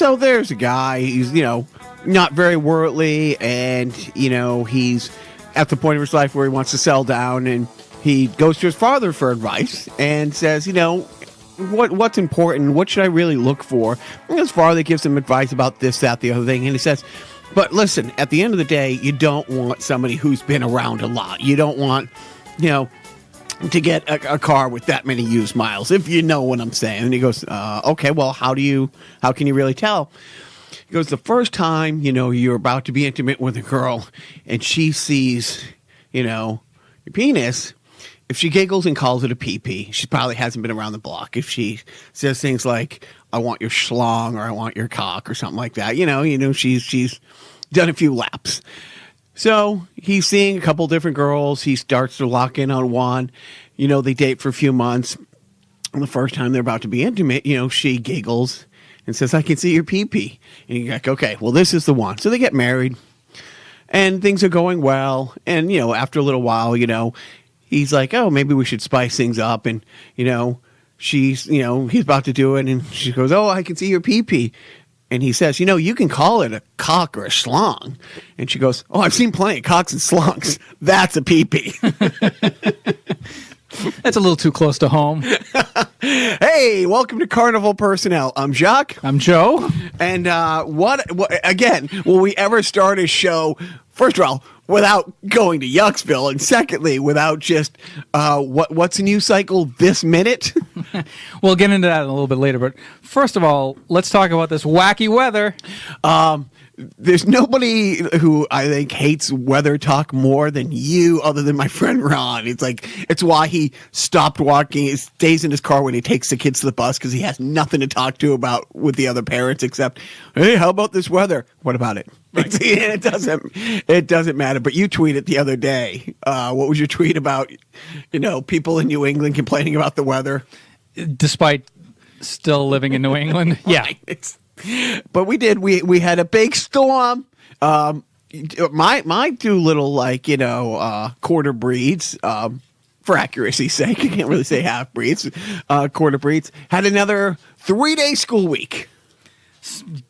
So there's a guy, he's, not very worldly, and, he's at the point of his life where he wants to settle down, and he goes to his father for advice and says, what's important? What should I really look for? And his father gives him advice about this, that, the other thing, and he says, but listen, at the end of the day, you don't want somebody who's been around a lot. You don't want, to get a car with that many used miles, if you know what I'm saying. And he goes, okay, well, how can you really tell? He goes, the first time, you're about to be intimate with a girl and she sees, your penis, if she giggles and calls it a pee-pee, she probably hasn't been around the block. If she says things like, I want your schlong or I want your cock or something like that, she's done a few laps. So he's seeing a couple different girls. He starts to lock in on one. They date for a few months. And the first time they're about to be intimate, she giggles and says, I can see your pee-pee. And you're like, okay, well, this is the one. So they get married and things are going well. And, after a little while, he's like, oh, maybe we should spice things up. And, he's about to do it. And she goes, oh, I can see your pee-pee. And he says, you can call it a cock or a schlong. And she goes, oh, I've seen plenty of cocks and schlongs. That's a pee-pee. That's a little too close to home. Hey, welcome to Carnival Personnel. I'm Jacques. I'm Joe. And what again, will we ever start a show, first of all, without going to Yucksville, and secondly, without just what's a new cycle this minute? We'll get into that in a little bit later, but first of all, let's talk about this wacky weather. There's nobody who I think hates weather talk more than you, other than my friend Ron. It's why he stopped walking. He stays in his car when he takes the kids to the bus because he has nothing to talk to about with the other parents except, hey, how about this weather? What about it? Right. It doesn't matter. But you tweeted the other day. What was your tweet about? People in New England complaining about the weather, despite still living in New England. Yeah. But we did. We had a big storm. My two little quarter breeds, for accuracy's sake, I can't really say half breeds, quarter breeds, had another 3-day school week.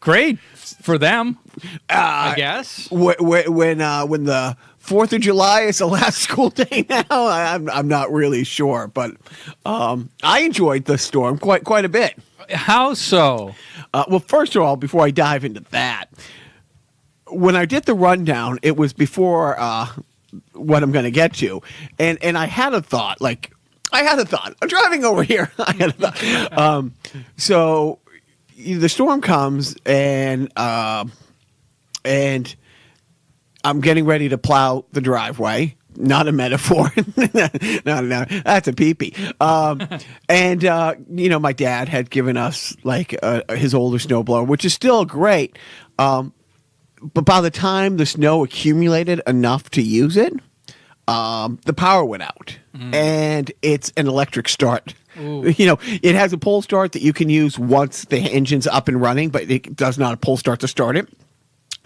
Great for them, I guess. When the 4th of July is the last school day now, I'm not really sure, but I enjoyed the storm quite a bit. How so? Well, first of all, before I dive into that, when I did the rundown, it was before what I'm going to get to, and I had a thought. I'm driving over here. I had a thought. So the storm comes, and I'm getting ready to plow the driveway. Not a metaphor. No, that's a pee-pee. And my dad had given us his older snowblower, which is still great. But by the time the snow accumulated enough to use it, the power went out. And it's an electric start. Ooh. It has a pull start that you can use once the engine's up and running, but it does not a pull start to start it.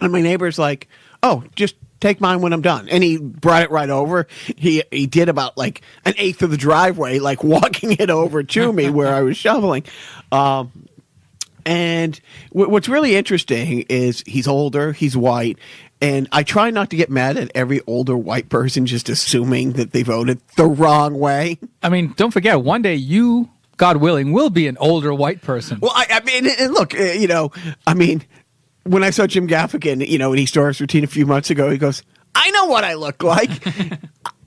And my neighbor's like, oh, just take mine when I'm done. And he brought it right over. He did about an eighth of the driveway, walking it over to me where I was shoveling. And what's really interesting is he's older, he's white, and I try not to get mad at every older white person just assuming that they voted the wrong way. I mean, don't forget, one day you, God willing, will be an older white person. Well, I mean, and look, when I saw Jim Gaffigan, in his Stories routine a few months ago, he goes, I know what I look like.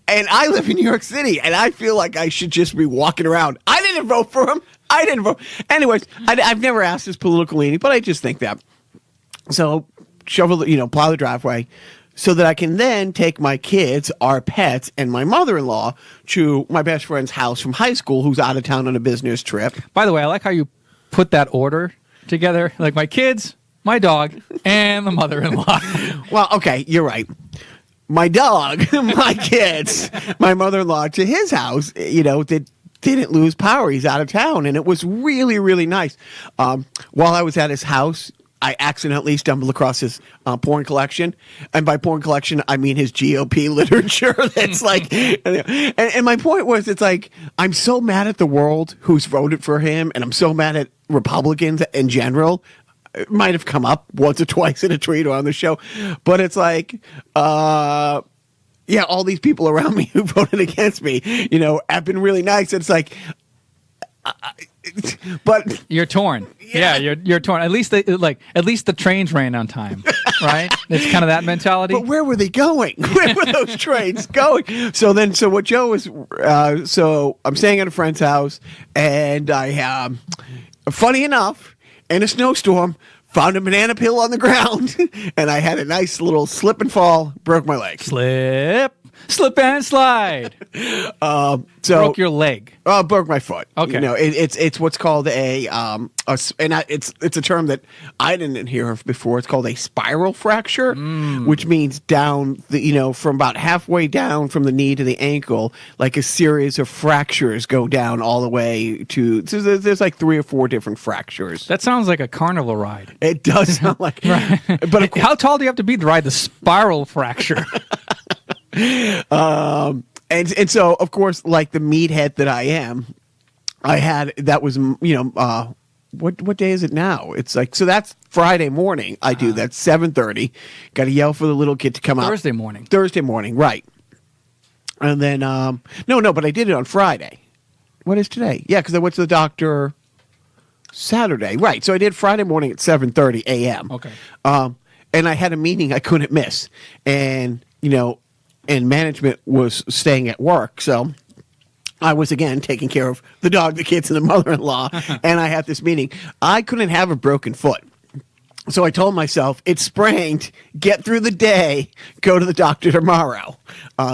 And I live in New York City, and I feel like I should just be walking around. I didn't vote for him. I didn't vote. Anyways, I've never asked his political leaning, but I just think that. So plow the driveway so that I can then take my kids, our pets, and my mother-in-law to my best friend's house from high school who's out of town on a business trip. By the way, I like how you put that order together. Like my kids, my dog, and the mother-in-law. Well, okay, you're right. My dog, my kids, my mother-in-law to his house, didn't lose power. He's out of town, and it was really, really nice. While I was at his house, I accidentally stumbled across his porn collection. And by porn collection, I mean his GOP literature. That's and my point was, it's like, I'm so mad at the world who's voted for him, and I'm so mad at Republicans in general. it might have come up once or twice in a tweet or on the show, but it's like, yeah, all these people around me who voted against me, have been really nice. It's like, but you're torn. Yeah, you're torn. At least the trains ran on time, right? It's kind of that mentality. But where were they going? Where were those trains going? So what Joe was, so I'm staying at a friend's house, and I, funny enough, in a snowstorm, found a banana peel on the ground, and I had a nice little slip and fall, broke my leg. Slip and slide. Broke your leg. Broke my foot. Okay. It's what's called it's a term that I didn't hear of before. It's called a spiral fracture, which means down from about halfway down from the knee to the ankle, like a series of fractures go down all the way to. So there's like 3 or 4 different fractures. That sounds like a carnival ride. It does sound like. Right. But how tall do you have to be to ride the spiral fracture? And so, of course, like the meathead that I am, that was, what day is it now? It's like, so that's Friday morning. I do that's 7:30. Got to yell for the little kid to come out. Thursday morning, right. And then, no, but I did it on Friday. What is today? Yeah, because I went to the doctor Saturday. Right. So I did Friday morning at 7:30 a.m. Okay. And I had a meeting I couldn't miss. And, and management was staying at work. So I was, again, taking care of the dog, the kids, and the mother-in-law. And I had this meeting. I couldn't have a broken foot. So I told myself, it's sprained, get through the day, go to the doctor tomorrow.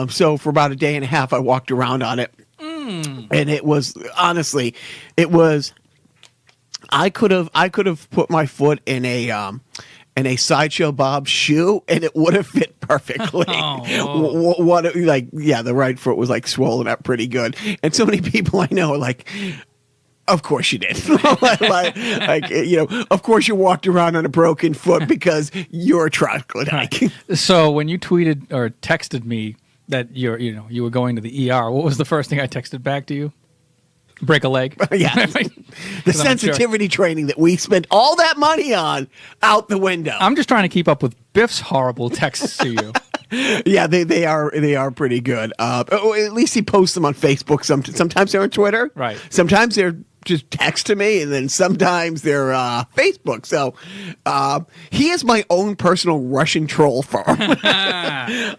So for about a day and a half, I walked around on it. And it was, honestly, I could have put my foot in a Sideshow Bob shoe, and it would have fit perfectly. The right foot was like swollen up pretty good, and so many people I know are like, "Of course you did." Of course you walked around on a broken foot because you're a troglodyte. So when you tweeted or texted me that you were going to the ER, what was the first thing I texted back to you? Break a leg. Yeah. The sensitivity training that we spent all that money on out the window. I'm just trying to keep up with Biff's horrible texts to you. Yeah, they are pretty good. At least he posts them on Facebook. Sometimes they're on Twitter. Right. Sometimes they're just text to me, and then sometimes they're Facebook. So he is my own personal Russian troll farm.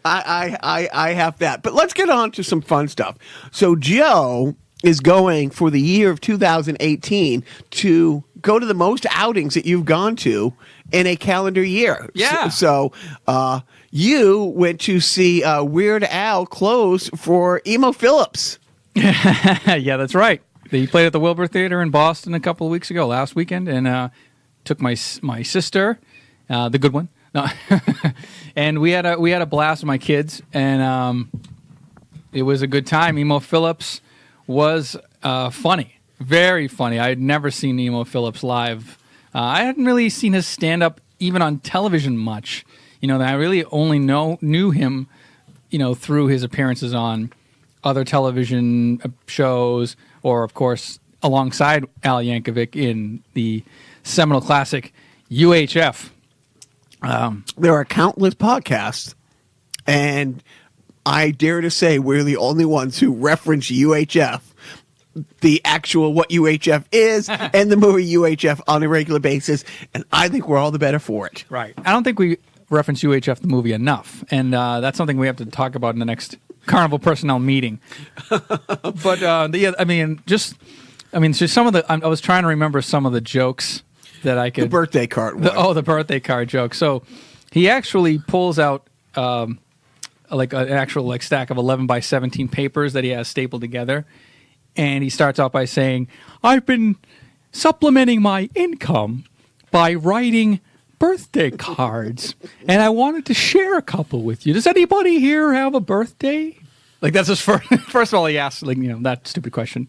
I have that. But let's get on to some fun stuff. So Joe is going for the year of 2018 to go to the most outings that you've gone to in a calendar year. Yeah. So you went to see Weird Al close for Emo Philips. Yeah, that's right. He played at the Wilbur Theater in Boston a couple of weeks ago, last weekend, and took my sister, the good one, and we had a blast with my kids, and it was a good time. Emo Philips was funny, very funny. I had never seen Emo Philips live. I hadn't really seen his stand-up even on television much. I really only knew him, through his appearances on other television shows, or of course alongside Al Yankovic in the seminal classic UHF. There are countless podcasts, and I dare to say we're the only ones who reference UHF, the actual what UHF is, and the movie UHF on a regular basis, and I think we're all the better for it. Right. I don't think we reference UHF the movie enough, and that's something we have to talk about in the next Carnival personnel meeting. But so some of the I was trying to remember some of the jokes that I could. The birthday card one. The birthday card joke. So he actually pulls out like an actual stack of 11 by 17 papers that he has stapled together. And he starts off by saying, I've been supplementing my income by writing birthday cards, and I wanted to share a couple with you. Does anybody here have a birthday? That's his first of all, he asks, that stupid question.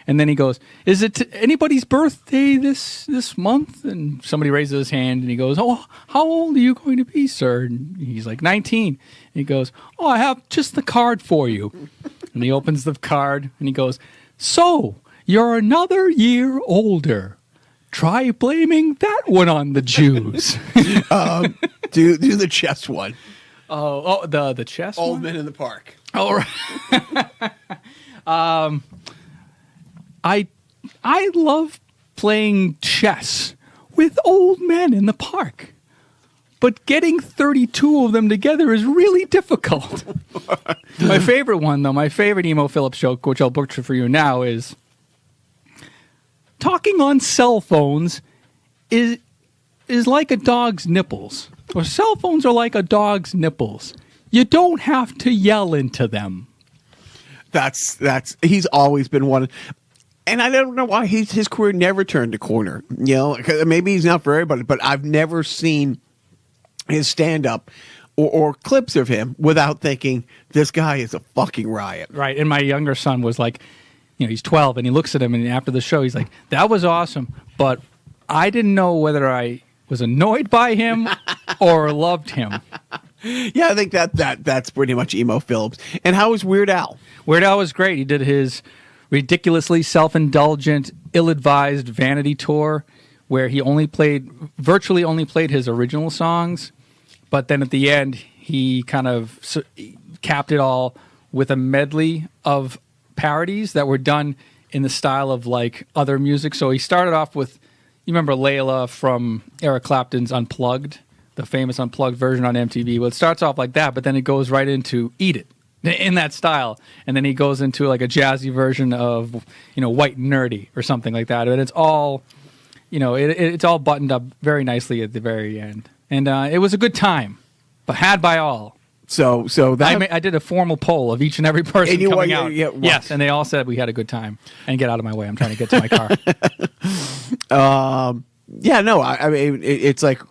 And then he goes, is it anybody's birthday this month? And somebody raises his hand, and he goes, oh, how old are you going to be, sir? And he's like, 19. And he goes, oh, I have just the card for you. And he opens the card, and he goes, so, you're another year older. Try blaming that one on the Jews. Do the chess one. The chess Old one? Men in the Park. Oh, right. I love playing chess with old men in the park. But getting 32 of them together is really difficult. My favorite one, though, my favorite Emo Philips joke, which I'll butcher for you now, is talking on cell phones is like a dog's nipples. Or cell phones are like a dog's nipples. You don't have to yell into them. He's always been one. And I don't know why his career never turned a corner. You know, maybe he's not for everybody, but I've never seen his stand-up or clips of him without thinking, this guy is a fucking riot. Right, and my younger son was like, he's 12, and he looks at him, and after the show, he's like, that was awesome, but I didn't know whether I was annoyed by him or loved him. Yeah, I think that's pretty much Emo Philips. And how was Weird Al? Weird Al was great. He did his ridiculously self-indulgent, ill-advised vanity tour where he virtually only played his original songs, but then at the end, he kind of capped it all with a medley of parodies that were done in the style of like other music. So he started off with, you remember Layla from Eric Clapton's Unplugged, the famous Unplugged version on MTV. Well, it starts off like that, but then it goes right into Eat It in that style. And then he goes into like a jazzy version of, White Nerdy or something like that. And it's all, it's all buttoned up very nicely at the very end. And it was a good time, but had by all. So that I did a formal poll of each and every person coming out. Yeah, yes, and they all said we had a good time. And get out of my way. I'm trying to get to my car. Yeah, no, I mean, it's like,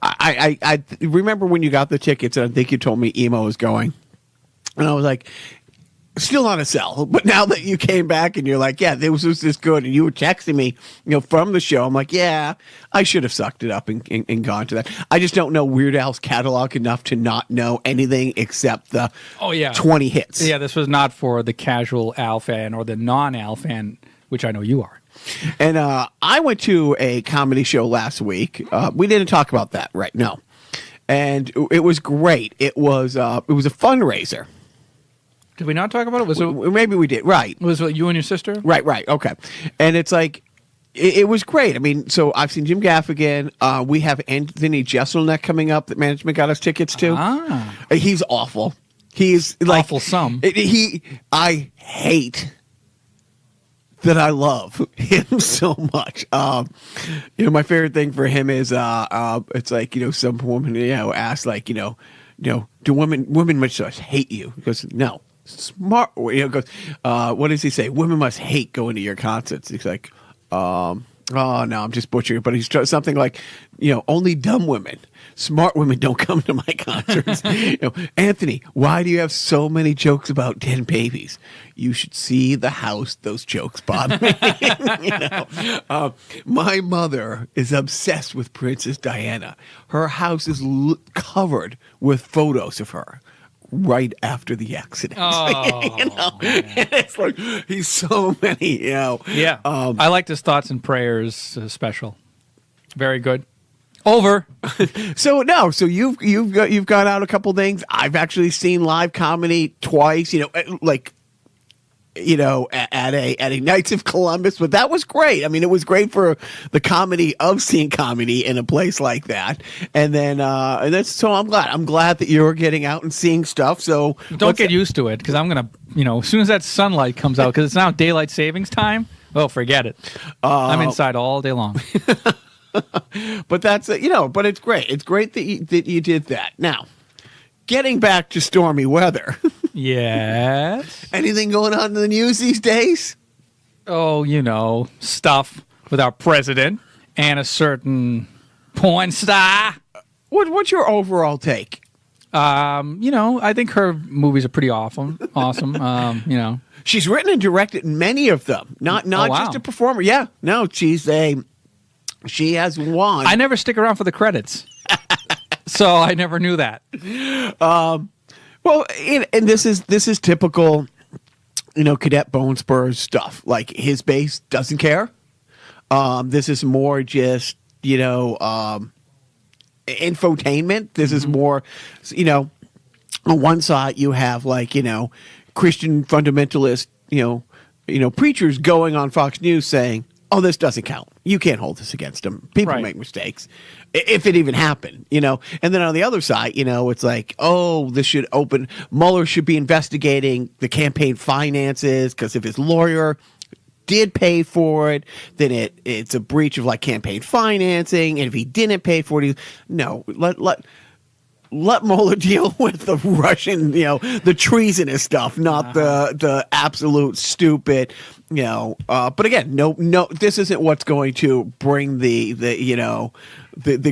I remember when you got the tickets, and I think you told me Emo was going. And I was like, still on a sell. But now that you came back and you're like, yeah, this was this good, and you were texting me, from the show, I'm like, yeah, I should have sucked it up and gone to that. I just don't know Weird Al's catalog enough to not know anything except the 20 hits. Yeah, this was not for the casual Al fan or the non-Al fan, which I know you are. And I went to a comedy show last week. We didn't talk about that, right? No. And it was great. It was a fundraiser. Did we not talk about it? Maybe we did. Right. Was it you and your sister? Right. Okay. And it's like, it was great. I mean, so I've seen Jim Gaffigan. We have Anthony Jeselnik coming up that management got us tickets to. He's awful. He's like awful. I hate that I love him so much. My favorite thing for him is it's like, some woman asked like, do women must just hate you? He goes, no. Smart. Goes, what does he say? Women must hate going to your concerts. He's like, oh no, I'm just butchering it, but he's something like, only dumb women. Smart women don't come to my concerts. Anthony, why do you have so many jokes about dead babies? You should see the house those jokes bother me. My mother is obsessed with Princess Diana. Her house is covered with photos of her right after the accident. It's like he's so many. Yeah. I liked his thoughts and prayers special. Very good. Over. So you've gone out a couple things. I've actually seen live comedy twice. At a Knights of Columbus, but that was great. I mean, it was great for the comedy of seeing comedy in a place like that. And then, so I'm glad that you're getting out and seeing stuff. So don't get used to it, because I'm gonna, as soon as that sunlight comes out, because it's now daylight savings time. Oh, forget it. I'm inside all day long. But that's but it's great. It's great that you did that. Now, getting back to stormy weather. Yes. Anything going on in the news these days? Oh, stuff with our president and a certain porn star. What's your overall take? I think her movies are pretty awesome. She's written and directed many of them. Not just a performer. Yeah. No, she has won. I never stick around for the credits. So I never knew that. Well, and this is typical, Cadet Bone Spurs stuff. Like, his base doesn't care. This is more just, infotainment. This is more, on one side you have Christian fundamentalist, preachers going on Fox News saying, "Oh, this doesn't count. You can't hold this against them. People Right. make mistakes, if it even happened." And then on the other side, it's like, "Oh, this should open. Mueller should be investigating the campaign finances because if his lawyer did pay for it, then it's a breach of campaign financing. And if he didn't pay for it, let Mueller deal with the Russian, the treasonous stuff, not the absolute stupid, But again, no, this isn't what's going to bring the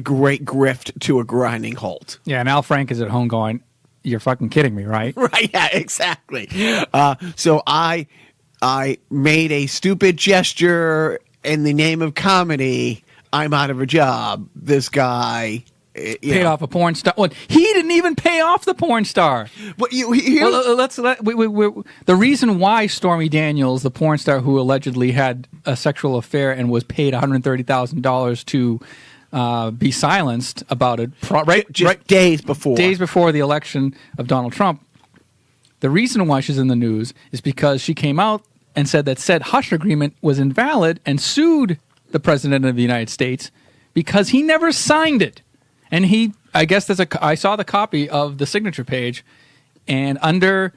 great grift to a grinding halt. Yeah, and Al Frank is at home going, "You're fucking kidding me, right?" Right? Yeah, exactly. So I made a stupid gesture in the name of comedy. I'm out of a job. This guy. Paid off a porn star. Well, he didn't even pay off the porn star. But the reason why Stormy Daniels, the porn star who allegedly had a sexual affair and was paid $130,000 to be silenced about it, days before the election of Donald Trump. The reason why she's in the news is because she came out and said that said hush agreement was invalid and sued the president of the United States because he never signed it. And I guess I saw the copy of the signature page, and under,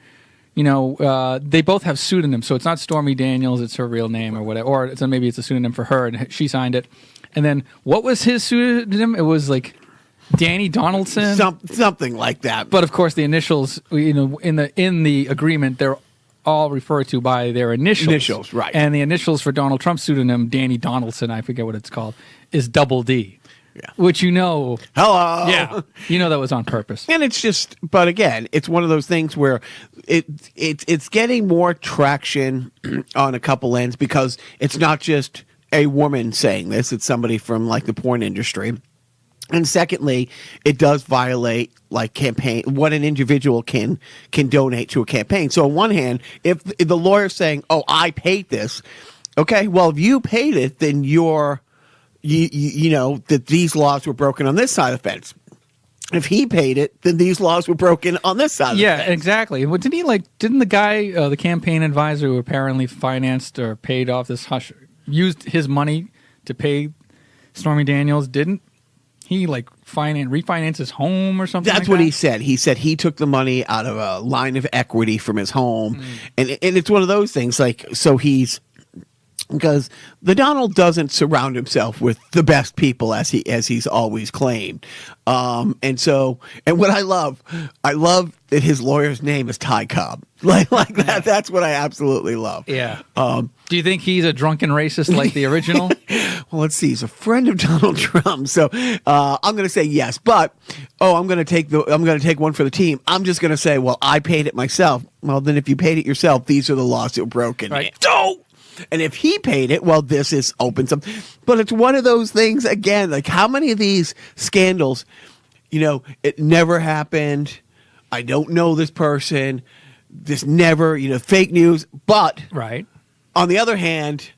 they both have pseudonyms. So it's not Stormy Daniels, it's her real name or whatever. Or maybe it's a pseudonym for her, and she signed it. And then what was his pseudonym? It was Danny Donaldson, something like that. But of course, the initials, in the agreement, they're all referred to by their initials. Initials, right? And the initials for Donald Trump's pseudonym, Danny Donaldson, I forget what it's called, is Double D. Yeah. Which hello. Yeah. That was on purpose. And it's just, but again, it's one of those things where it's getting more traction on a couple ends because it's not just a woman saying this, it's somebody from the porn industry. And secondly, it does violate campaign what an individual can donate to a campaign. So on one hand, if the lawyer's saying, "Oh, I paid this," okay, well, if you paid it, then you know that these laws were broken on this side of the fence. If he paid it, then these laws were broken on this side of the fence. Yeah, exactly. Well, didn't the guy, the campaign advisor who apparently financed or paid off this hush, used his money to pay Stormy Daniels, didn't he refinance his home or something? That's what he said. He said he took the money out of a line of equity from his home. And it's one of those things because the Donald doesn't surround himself with the best people as he's always claimed. And what I love that his lawyer's name is Ty Cobb. Like that. That's what I absolutely love. Yeah. Do you think he's a drunken racist like the original? Well, let's see. He's a friend of Donald Trump, so I'm going to say yes. But I'm going to take one for the team. I'm just going to say, well, I paid it myself. Well, then if you paid it yourself, these are the laws that were broken. Right. And if he paid it, well, this is open some. But it's one of those things, again, how many of these scandals, it never happened. I don't know this person. This never, fake news. But right. On the other hand,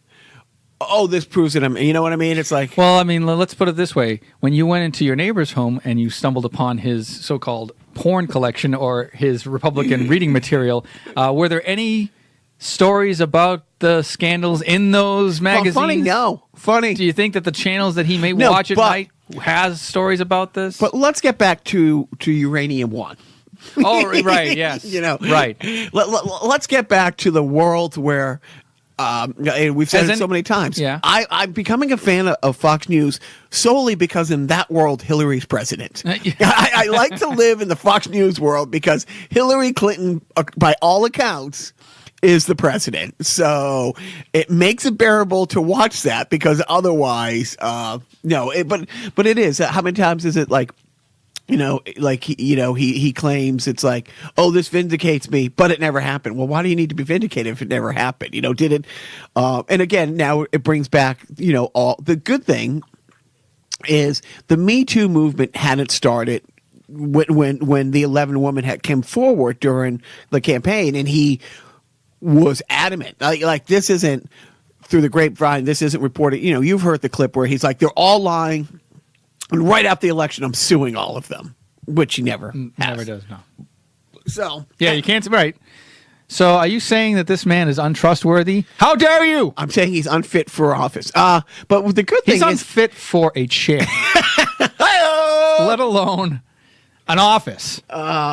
this proves that you know what I mean? It's like. Well, I mean, let's put it this way. When you went into your neighbor's home and you stumbled upon his so-called porn collection or his Republican reading material, were there any stories about the scandals in those magazines? Well, funny, no. Funny. Do you think that the channels that he may watch at night has stories about this? But let's get back to Uranium One. Oh, right, yes. Right. Let's get back to the world where we've said it so many times. Yeah. I'm becoming a fan of Fox News solely because in that world, Hillary's president. I like to live in the Fox News world because Hillary Clinton, by all accounts, is the president. So it makes it bearable to watch that because otherwise, no. But it is. How many times is it he claims it's like, oh, this vindicates me, but it never happened. Well, why do you need to be vindicated if it never happened? Did it? And again, now it brings back, all the good thing is the Me Too movement hadn't started when the 11 woman had came forward during the campaign, and he was adamant. Like this isn't through the grapevine, this isn't reported. You know, you've heard the clip where he's like, they're all lying. And right after the election, I'm suing all of them, which he never has. Never does, no. So yeah, you can't. Right. So are you saying that this man is untrustworthy? How dare you? I'm saying he's unfit for office. But the good thing he's unfit for a chair, let alone an office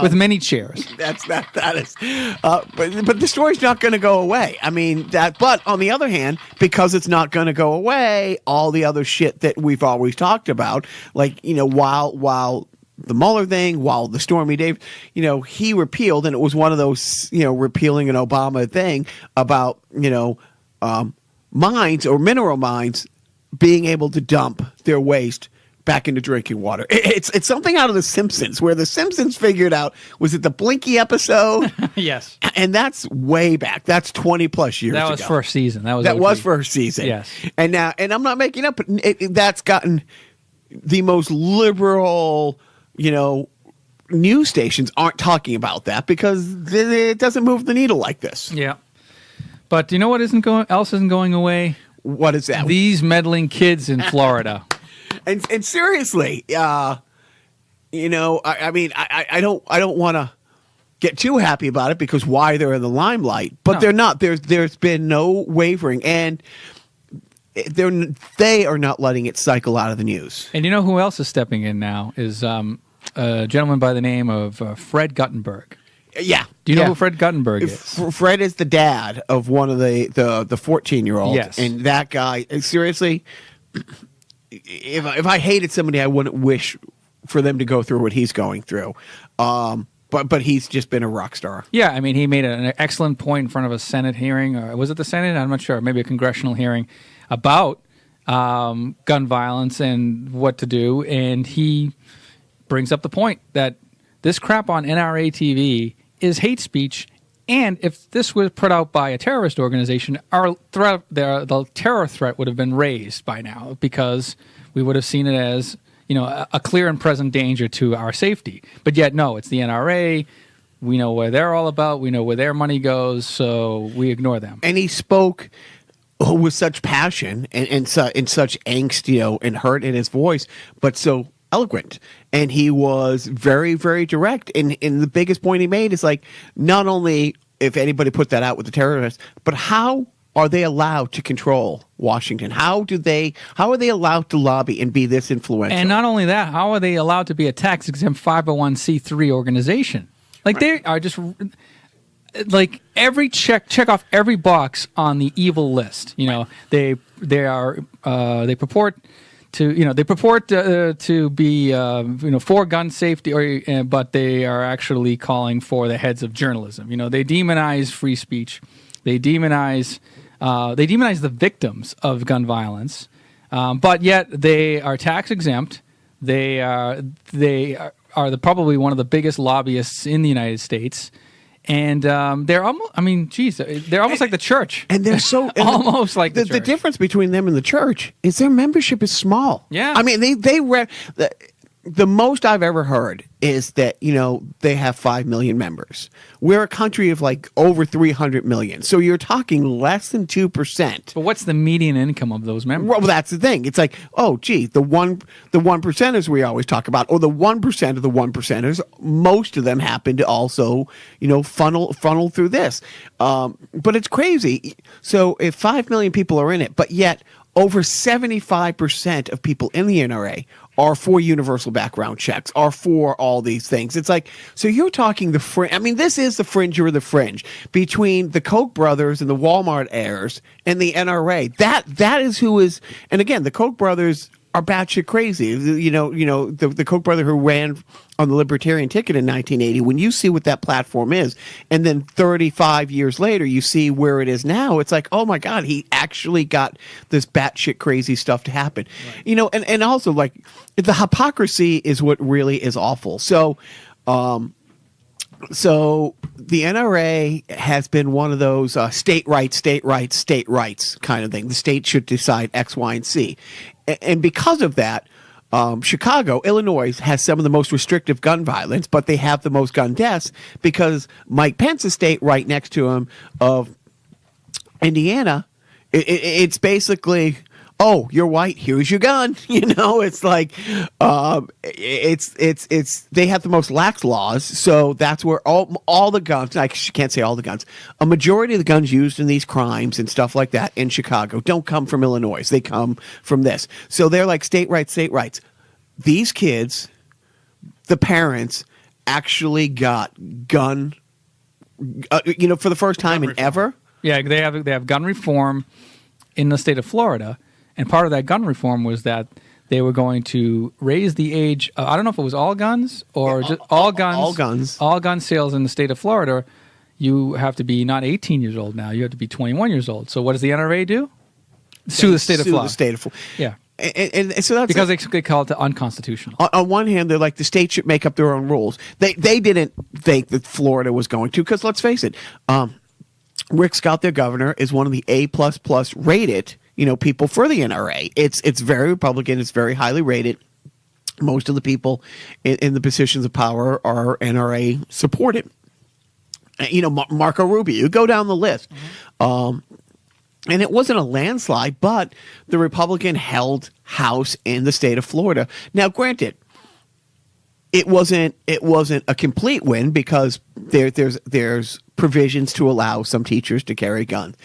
with many chairs. That is. But the story's not going to go away. I mean that. But on the other hand, because it's not going to go away, all the other shit that we've always talked about, like, you know, while the Mueller thing, while the Stormy Daniels, you know, he repealed, and it was one of those, you know, repealing an Obama thing about, you know, mines or mineral mines being able to dump their waste back into drinking water. It's something out of The Simpsons, where The Simpsons figured out, was it the Blinky episode? Yes. And that's way back. That's 20 plus years ago. That was first season. That was first season. Yes. And now, and I'm not making up, but that's gotten the most liberal, you know, news stations aren't talking about that because it doesn't move the needle like this. Yeah. But you know what else isn't going away? What is that? These meddling kids in Florida. And seriously, you know, I mean, I don't want to get too happy about it because why they're in the limelight, but they're not. There's been no wavering, and they are not letting it cycle out of the news. And you know who else is stepping in now is a gentleman by the name of Fred Guttenberg. Yeah. Do you know who Fred Guttenberg is? Fred is the dad of one of the 14-year-olds. Yes. And that guy, seriously, if I hated somebody, I wouldn't wish for them to go through what he's going through. But he's just been a rock star. Yeah, I mean, he made an excellent point in front of a Senate hearing. Was it the Senate? I'm not sure. Maybe a congressional hearing about gun violence and what to do. And he brings up the point that this crap on NRA TV is hate speech. And if this was put out by a terrorist organization, the terror threat would have been raised by now because we would have seen it as, you know, a clear and present danger to our safety. But yet, no, it's the NRA. We know where they're all about. We know where their money goes, so we ignore them. And he spoke with such passion and such angst, you know, and hurt in his voice, but so eloquent. And he was very, very direct. And the biggest point he made is like, not only if anybody put that out with the terrorists, but how are they allowed to control Washington? How are they allowed to lobby and be this influential? And not only that, how are they allowed to be a tax-exempt 501c3 organization? Like they are just like every check off every box on the evil list. You know, they purport to be for gun safety, but they are actually calling for the heads of journalism. You know, they demonize free speech. They demonize the victims of gun violence, but yet they are tax exempt. They are probably one of the biggest lobbyists in the United States. And they're almost, I mean, geez, they're almost like the church. And they're so almost like the church. The difference between them and the church is their membership is small. Yeah. I mean, the most I've ever heard is that, you know, they have 5 million members. We're a country of like over 300 million. So you're talking less than 2%. But what's the median income of those members? Well, that's the thing. It's like, oh, gee, the one percenters we always talk about, or the 1% of the 1%ers, most of them happen to also, you know, funnel through this. But it's crazy. So if 5 million people are in it, but yet over 75% of people in the NRA are for universal background checks, are for all these things. It's like, so you're talking the fringe. I mean, this is the fringe or the fringe between the Koch brothers and the Walmart heirs and the NRA. That is who is, and again, the Koch brothers are batshit crazy. You know, the Koch brother who ran on the Libertarian ticket in 1980, when you see what that platform is, and then 35 years later, you see where it is now, it's like, oh my God, he actually got this batshit crazy stuff to happen. Right. You know, and also like the hypocrisy is what really is awful. So the NRA has been one of those state rights kind of thing. The state should decide X, Y, and Z. And because of that, Chicago, Illinois has some of the most restrictive gun violence, but they have the most gun deaths because Mike Pence's state right next to him of Indiana It's basically, oh, you're white, here's your gun. It's like, it's they have the most lax laws, so that's where all the guns, I can't say all the guns, a majority of the guns used in these crimes and stuff like that in Chicago don't come from Illinois. They come from this. So they're like state rights. These kids, the parents, actually got gun, for the first time in ever. Yeah, they have gun reform in the state of Florida, and part of that gun reform was that they were going to raise the age. I don't know if it was all guns or just all guns. All guns. All gun sales in the state of Florida. You have to be not 18 years old now. You have to be 21 years old. So what does the NRA do? Sue the state of Florida. The state of Florida. Yeah. And so that's because they call it unconstitutional. On one hand, they're like the state should make up their own rules. They didn't think that Florida was going to, because let's face it, Rick Scott, their governor, is one of the A++ rated, people for the NRA. It's very Republican. It's very highly rated. Most of the people in the positions of power are NRA supported. Marco Rubio. You go down the list. Mm-hmm. And it wasn't a landslide, but the Republican held House in the state of Florida. Now, granted, it wasn't a complete win, because there's provisions to allow some teachers to carry guns.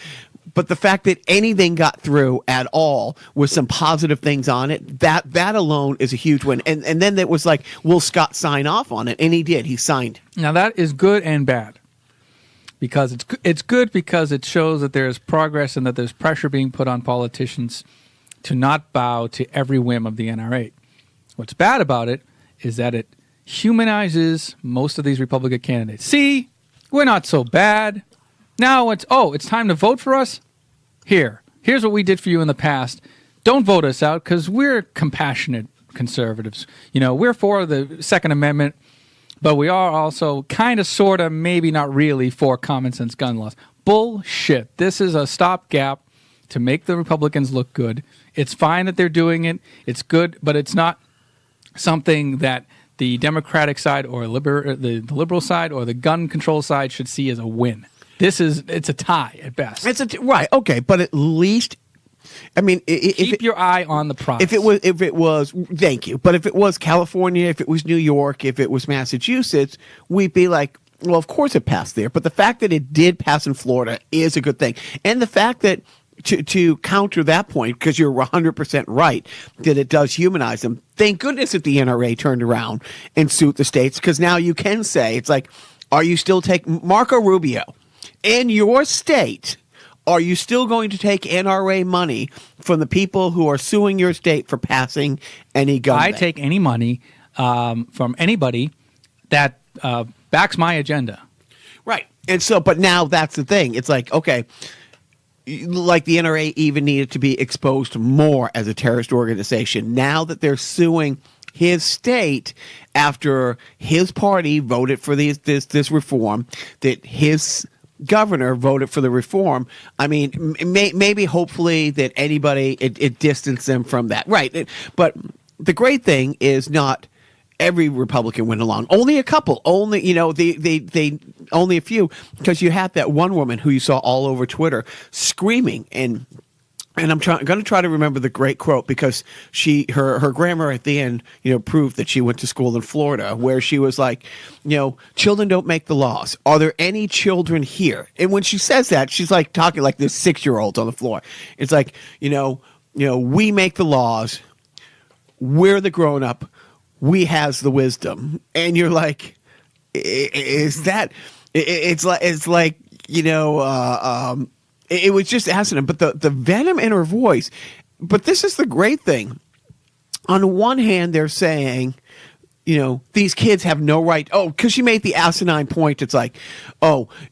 But the fact that anything got through at all with some positive things on it, that alone is a huge win. And then it was like, will Scott sign off on it? And he did. He signed. Now, that is good and bad. Because it's good because it shows that there's progress and that there's pressure being put on politicians to not bow to every whim of the NRA. What's bad about it is that it humanizes most of these Republican candidates. See, we're not so bad. Now it's time to vote for us? Here's what we did for you in the past. Don't vote us out, because we're compassionate conservatives. We're for the Second Amendment. But we are also kind of, sort of, maybe not really for common sense gun laws. Bullshit. This is a stopgap to make the Republicans look good. It's fine that they're doing it. It's good, but it's not something that the Democratic side or the liberal side or the gun control side should see as a win. It's a tie at best. Right, okay, but at least, I mean, keep your eye on the prize. If it was, thank you. But if it was California, if it was New York, if it was Massachusetts, we'd be like, well, of course it passed there. But the fact that it did pass in Florida is a good thing. And the fact that, to counter that point, because you're 100% right, that it does humanize them. Thank goodness that the NRA turned around and sued the states, because now you can say, it's like, are you still taking Marco Rubio in your state? Are you still going to take NRA money from the people who are suing your state for passing any gun ban? Take any money from anybody that backs my agenda. Right. And so, but now that's the thing. It's like, okay, like the NRA even needed to be exposed more as a terrorist organization. Now that they're suing his state after his party voted for this reform, that his governor voted for the reform. I mean, maybe hopefully that anybody, it distanced them from that. Right. But the great thing is not every Republican went along. Only a couple. Only, they only a few, because you had that one woman who you saw all over Twitter screaming, and I'm going to try to remember the great quote, because her grammar at the end, proved that she went to school in Florida, where she was like, children don't make the laws. Are there any children here? And when she says that, she's like talking like this 6-year-old on the floor. It's like, we make the laws. We're the grown up. We has the wisdom. And you're like, is that? It's like it was just asinine, but the venom in her voice. But this is the great thing. On one hand, they're saying, these kids have no right. Oh, because she made the asinine point. It's like,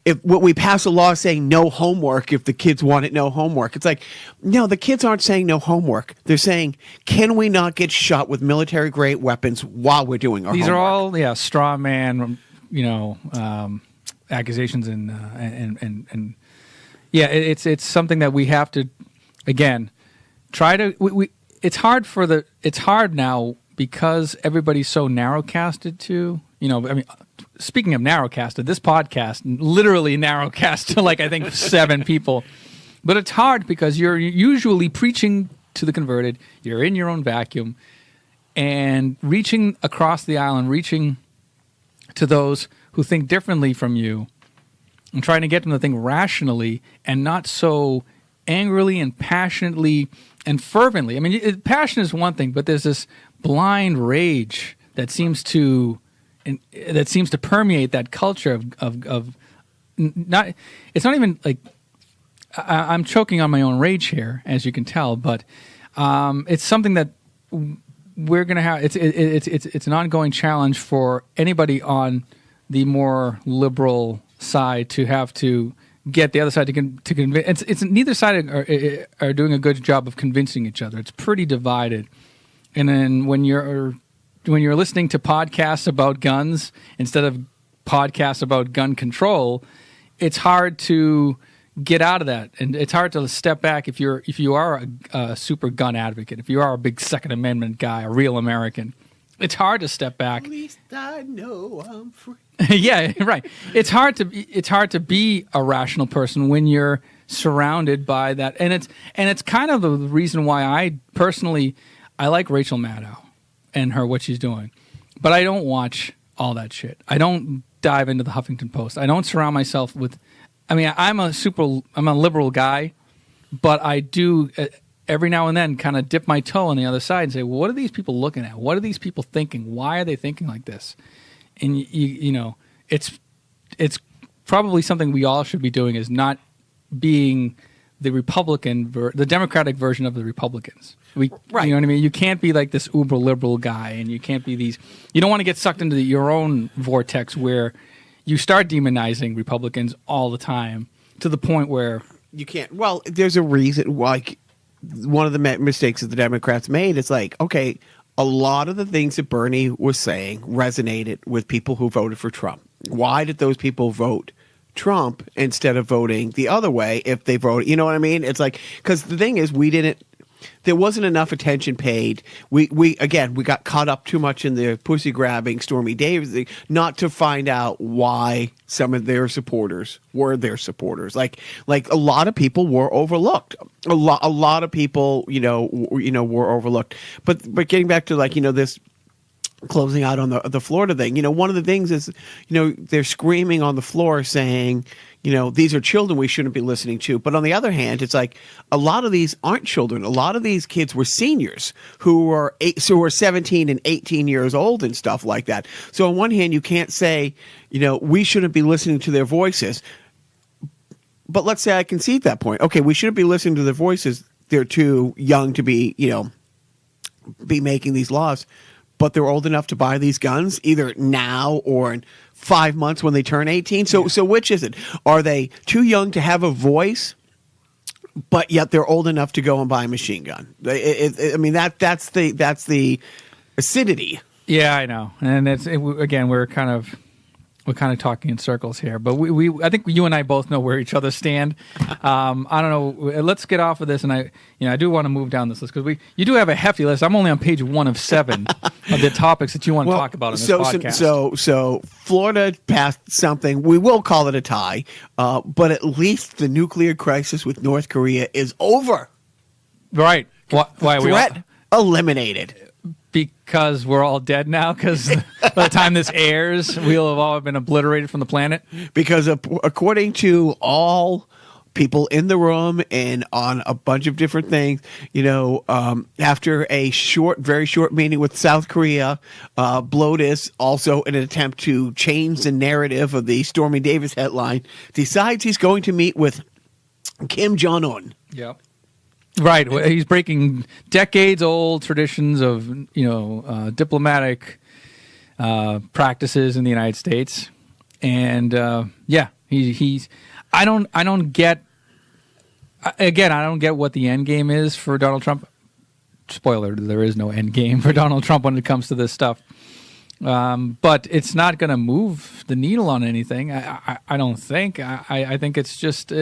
if we pass a law saying no homework, if the kids want it, no homework. It's like, no, the kids aren't saying no homework. They're saying, can we not get shot with military grade weapons while we're doing our homework? These are all, straw man, accusations and yeah, it's something that we have to, again, try to. It's hard now, because everybody's so narrowcasted to. Speaking of narrowcasted, this podcast literally narrowcast to I think 7 people. But it's hard because you're usually preaching to the converted. You're in your own vacuum. And reaching across the island, reaching to those who think differently from you, and trying to get them to think rationally and not so angrily and passionately and fervently. I mean, passion is one thing, but there's this blind rage that seems to permeate that culture of not. It's not even like I'm choking on my own rage here, as you can tell, but it's something that we're going to have. It's an ongoing challenge for anybody on the more liberal side to have to get the other side to convince. It's neither side are doing a good job of convincing each other. It's pretty divided. And then when you're listening to podcasts about guns instead of podcasts about gun control, it's hard to get out of that, and it's hard to step back if you are a super gun advocate, if you are a big Second Amendment guy, a real American. It's hard to step back. At least I know I'm free. Yeah, right. It's hard to be a rational person when you're surrounded by that, and it's kind of the reason why I personally like Rachel Maddow and what she's doing, but I don't watch all that shit. I don't dive into the Huffington Post. I don't surround myself with. I mean, I'm a liberal guy, but I do every now and then kind of dip my toe on the other side and say, well, what are these people looking at? What are these people thinking? Why are they thinking like this? And you know, it's probably something we all should be doing, is not being the Democratic version of the Republicans. Right. You know what I mean? You can't be like this uber liberal guy, and you can't be these. You don't want to get sucked into your own vortex where you start demonizing Republicans all the time to the point where you can't. Well, there's a reason. Like, one of the mistakes that the Democrats made is like, okay, a lot of the things that Bernie was saying resonated with people who voted for Trump. Why did those people vote Trump instead of voting the other way if they voted? You know what I mean? It's like, because the thing is, there wasn't enough attention paid. We got caught up too much in the pussy grabbing Stormy Daniels thing, not to find out why some of their supporters were their supporters. Like a lot of people were overlooked. A lot of people, were overlooked. But getting back to this closing out on the Florida thing, one of the things is, they're screaming on the floor saying, these are children we shouldn't be listening to. But on the other hand, it's like a lot of these aren't children. A lot of these kids were seniors who are 17 and 18 years old and stuff like that. So on one hand, you can't say, we shouldn't be listening to their voices. But let's say I concede that point. Okay, we shouldn't be listening to their voices. They're too young to be making these laws. But they're old enough to buy these guns either now or in 5 months when they turn 18. So which is it? Are they too young to have a voice, but yet they're old enough to go and buy a machine gun? That's the acidity. Yeah, I know. And again, we're kind of talking in circles here, but I think you and I both know where each other stand. I don't know. Let's get off of this, and I do want to move down this list because you do have a hefty list. I'm only on page 1 of 7 of the topics that you want to talk about in this podcast. So Florida passed something. We will call it a tie, but at least the nuclear crisis with North Korea is over. Right? Why? Threat eliminated. Because we're all dead now? Because by the time this airs, we'll have all been obliterated from the planet? Because according to all people in the room and on a bunch of different things, after a very short meeting with South Korea, Bloatus, also in an attempt to change the narrative of the Stormy Daniels headline, decides he's going to meet with Kim Jong-un. Yep. Right, he's breaking decades-old traditions of diplomatic practices in the United States, and he's. I don't get what the end game is for Donald Trump. Spoiler: there is no end game for Donald Trump when it comes to this stuff. But it's not going to move the needle on anything. I don't think. I think it's just.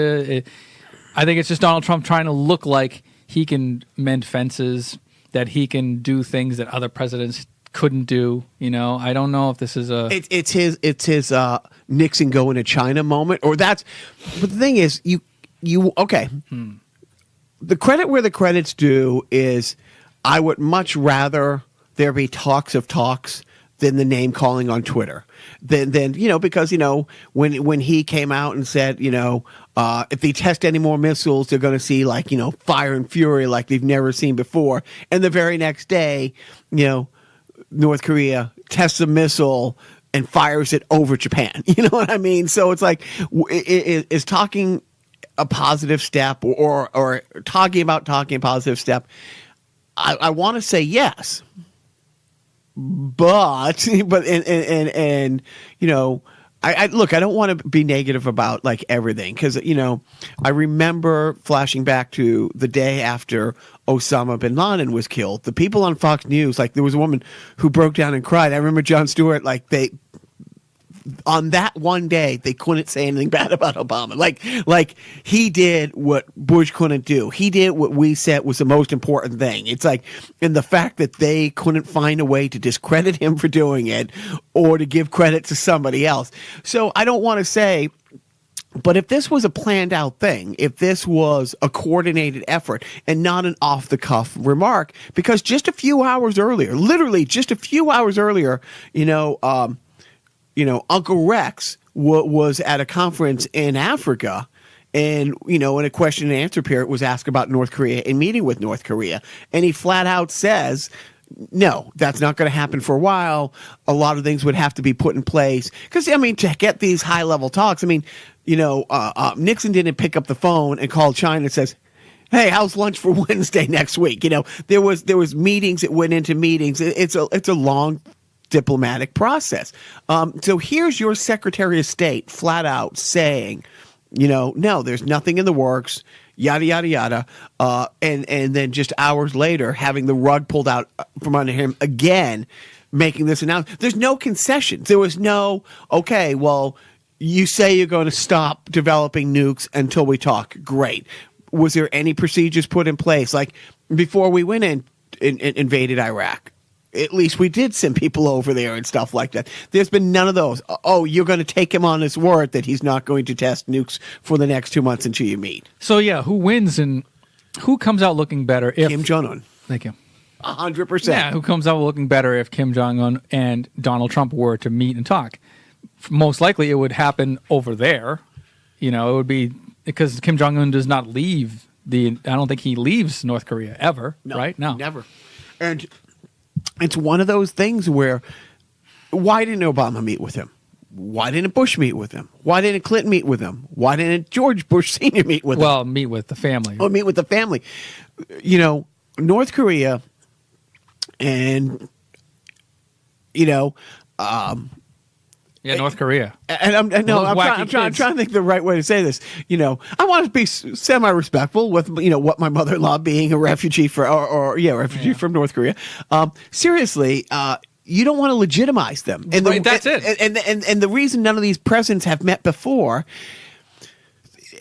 I think it's just Donald Trump trying to look like he can mend fences, that he can do things that other presidents couldn't do. I don't know if this is it's his Nixon going to China moment, or that's. But the thing is, Okay. The credit where the credit's due is I would much rather there be talks of talks than the name calling on Twitter. Then because when he came out and said, if they test any more missiles, they're going to see fire and fury like they've never seen before. And the very next day, North Korea tests a missile and fires it over Japan. You know what I mean? So it's like, is talking a positive step or talking a positive step? I want to say yes, but I look, I don't want to be negative about everything because I remember flashing back to the day after Osama bin Laden was killed. The people on Fox News, there was a woman who broke down and cried. I remember Jon Stewart, on that one day, they couldn't say anything bad about Obama. He did what Bush couldn't do. He did what we said was the most important thing. It's and the fact that they couldn't find a way to discredit him for doing it or to give credit to somebody else. So I don't want to say, but if this was a planned out thing, if this was a coordinated effort and not an off the cuff remark, because just a few hours earlier, literally just a few hours earlier, Uncle Rex was at a conference in Africa and, in a question and answer period was asked about North Korea and meeting with North Korea. And he flat out says, no, that's not going to happen for a while. A lot of things would have to be put in place. Because, to get these high level talks, Nixon didn't pick up the phone and call China and says, hey, how's lunch for Wednesday next week? There was meetings that went into meetings. It's a long diplomatic process. So here's your Secretary of State flat out saying, no, there's nothing in the works, yada, yada, yada. And then just hours later, having the rug pulled out from under him again, making this announcement. There's no concessions. There was no, okay, well, you say you're going to stop developing nukes until we talk. Great. Was there any procedures put in place? Before we went in invaded Iraq, at least we did send people over there and stuff like that. There's been none of those. Oh, you're going to take him on his word that he's not going to test nukes for the next 2 months until you meet. So, yeah, who wins and who comes out looking better if... Kim Jong-un. Thank you. 100%. Yeah, who comes out looking better if Kim Jong-un and Donald Trump were to meet and talk? Most likely it would happen over there. It would be... Because Kim Jong-un does not leave I don't think he leaves North Korea ever, right? No. Never. And... it's one of those things where why didn't Obama meet with him? Why didn't Bush meet with him? Why didn't Clinton meet with him? Why didn't George Bush Sr. meet with him? Well, meet with the family. Oh, meet with the family. North Korea and, North Korea. And I'm trying to think the right way to say this. I want to be semi-respectful with, what my mother-in-law being a refugee from North Korea. Seriously, you don't want to legitimize them. And that's it. And the reason none of these presidents have met before,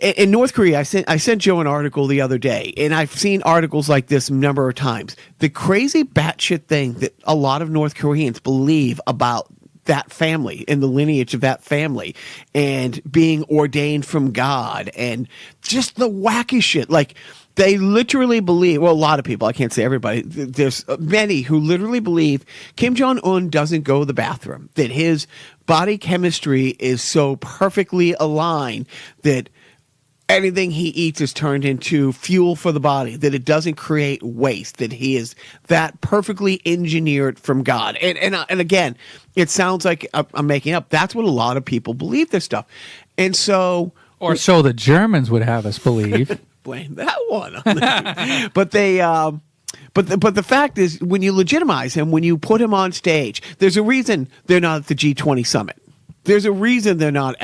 in North Korea, I sent Joe an article the other day, and I've seen articles like this a number of times. The crazy batshit thing that a lot of North Koreans believe about that family and the lineage of that family and being ordained from God and just the wacky shit. They literally believe, well, a lot of people, I can't say everybody, there's many who literally believe Kim Jong-un doesn't go to the bathroom, that his body chemistry is so perfectly aligned that anything he eats is turned into fuel for the body, that it doesn't create waste, that he is that perfectly engineered from God. And again, it sounds like I'm making up. That's what a lot of people believe this stuff. And so... Or so the Germans would have us believe. Blame that one on them. But they... But the fact is, when you legitimize him, when you put him on stage, there's a reason they're not at the G20 summit. There's a reason they're not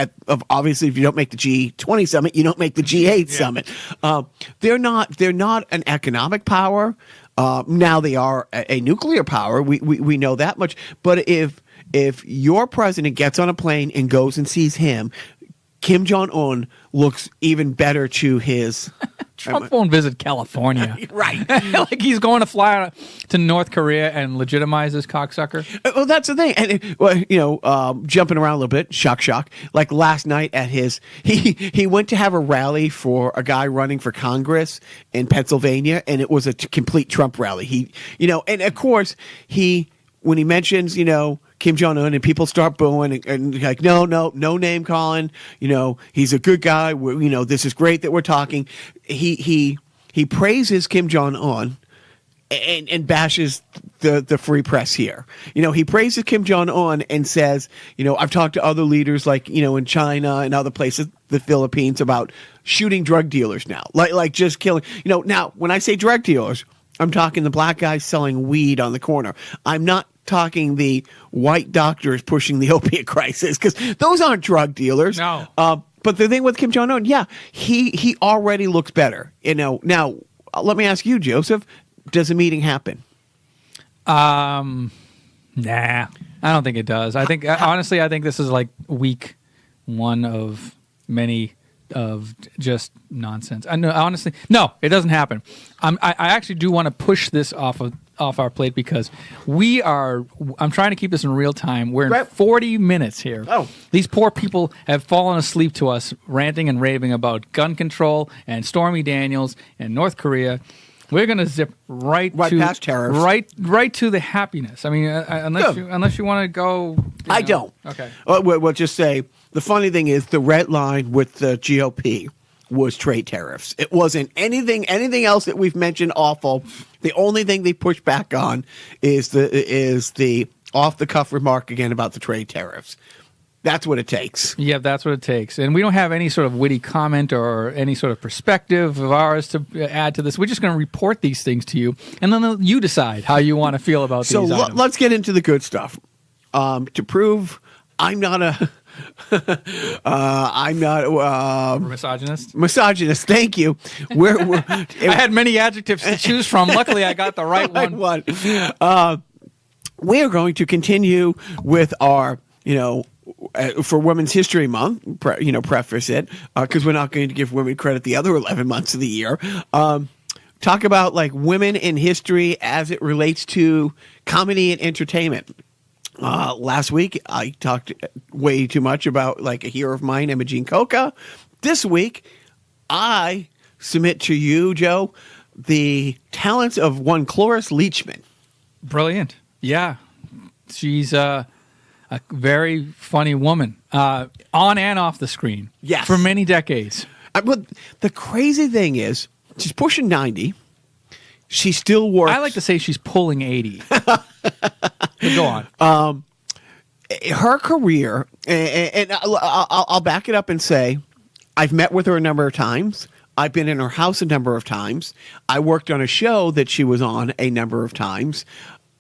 obviously, if you don't make the G20 summit, you don't make the G8 summit. They're not an economic power. Now they are a nuclear power. We know that much. But if your president gets on a plane and goes and sees him, Kim Jong-un looks even better to his Trump won't visit California. Right. Like he's going to fly to North Korea and legitimize this cocksucker. Well, that's the thing. And, jumping around a little bit, shock. Like last night at he went to have a rally for a guy running for Congress in Pennsylvania, and it was a complete Trump rally. And of course, when he mentions, Kim Jong-un and people start booing and like, no name calling, he's a good guy. This is great that we're talking. He praises Kim Jong-un and bashes the free press here. He praises Kim Jong-un and says, I've talked to other leaders like, in China and other places, the Philippines, about shooting drug dealers now, like just killing, now when I say drug dealers, I'm talking the black guys selling weed on the corner. I'm not talking the white doctors pushing the opiate crisis, because those aren't drug dealers. No. But the thing with Kim Jong-un, he already looks better. Now, let me ask you, Joseph, does a meeting happen? Nah, I don't think it does. I think honestly, I think this is like week one of many of just nonsense. I know, honestly, no, it doesn't happen. I actually do want to push this off our plate because I'm trying to keep this in real time. We're in 40 minutes here. Oh. These poor people have fallen asleep to us ranting and raving about gun control and Stormy Daniels and North Korea. We're going to zip right to past tariffs. Right to the happiness. I mean, unless you want to go. I don't. Okay. We'll just say the funny thing is the red line with the GOP was trade tariffs. It wasn't anything else that we've mentioned awful. The only thing they pushed back on is the off the cuff remark again about the trade tariffs. That's what it takes. Yeah, that's what it takes. And we don't have any sort of witty comment or any sort of perspective of ours to add to this. We're just going to report these things to you, and then you decide how you want to feel about these items. So let's get into the good stuff. To prove I'm not a misogynist. Misogynist. Thank you. I had many adjectives to choose from. Luckily, I got the right one. We are going to continue with our, for Women's History Month, preface it, because we're not going to give women credit the other 11 months of the year. Talk about like women in history as it relates to comedy and entertainment. Last week, I talked way too much about like a hero of mine, Imogene Coca. This week, I submit to you, Joe, the talents of one Cloris Leachman. Brilliant. Yeah. She's a very funny woman, on and off the screen. Yes. For many decades. But the crazy thing is, she's pushing 90. She still works. I like to say she's pulling 80. Go on. Her career, and I'll back it up and say, I've met with her a number of times. I've been in her house a number of times. I worked on a show that she was on a number of times.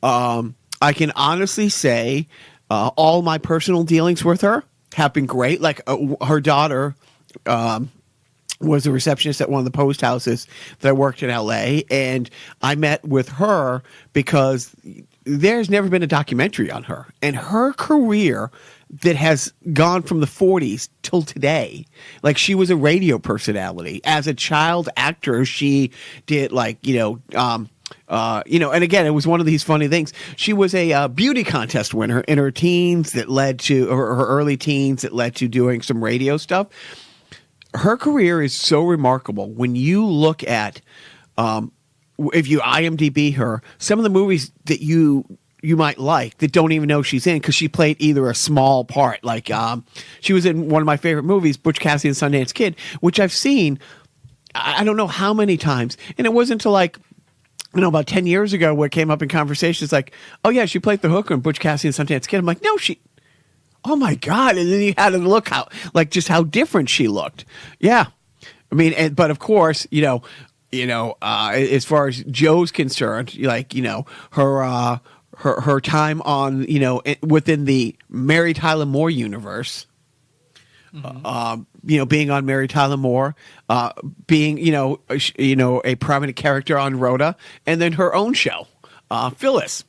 I can honestly say all my personal dealings with her have been great. Like her daughter was a receptionist at one of the post houses that I worked in L.A., and I met with her because there's never been a documentary on her. And her career that has gone from the 40s till today, like she was a radio personality. As a child actor, she did and again, it was one of these funny things. She was a beauty contest winner in her teens that led to her early teens that led to doing some radio stuff. Her career is so remarkable. When you look at, if you IMDb her, some of the movies that you might like that don't even know she's in because she played either a small part. Like she was in one of my favorite movies, Butch Cassidy and Sundance Kid, which I've seen I don't know how many times. And it wasn't until about 10 years ago where it came up in conversations like, oh yeah, she played the hooker in Butch Cassidy and Sundance Kid. I'm like, no, oh my God. And then you had to look just how different she looked. Yeah. I mean, but of course, as far as Joe's concerned, her time on, within the Mary Tyler Moore universe, being on Mary Tyler Moore, being, a prominent character on Rhoda, and then her own show, Phyllis.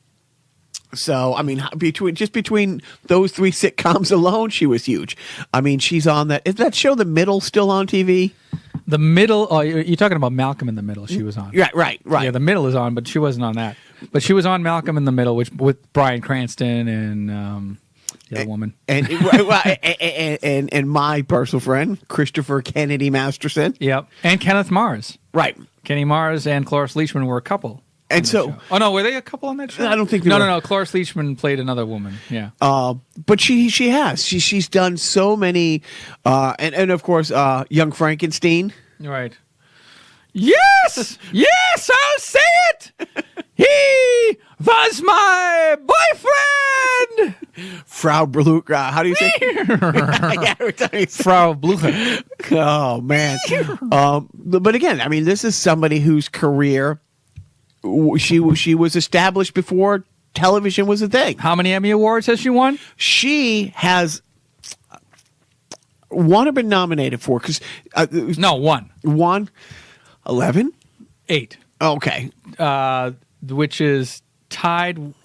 So, I mean, between those three sitcoms alone, she was huge. I mean, she's on that. Is that show The Middle still on TV? The middle. Oh, you're talking about Malcolm in the Middle. She was on. Right. Yeah, the middle is on, but she wasn't on that. But she was on Malcolm in the Middle, which with Bryan Cranston and the other woman. And my personal friend, Christopher Kennedy Masterson. Yep. And Kenneth Mars. Right. Kenny Mars and Cloris Leachman were a couple. And so, oh no, were they a couple on that show? I don't think they no, were. No. Cloris Leachman played another woman. Yeah. But she's done so many, and of course, Young Frankenstein. Right. Yes, I'll say it. He was my boyfriend. Frau Blucher. How do you say? Frau Blucher. Oh man. But again, I mean, this is somebody whose career she was established before television was a thing. How many Emmy Awards has she won? She has one or been nominated for because no, one. 11? 8. Okay. Which is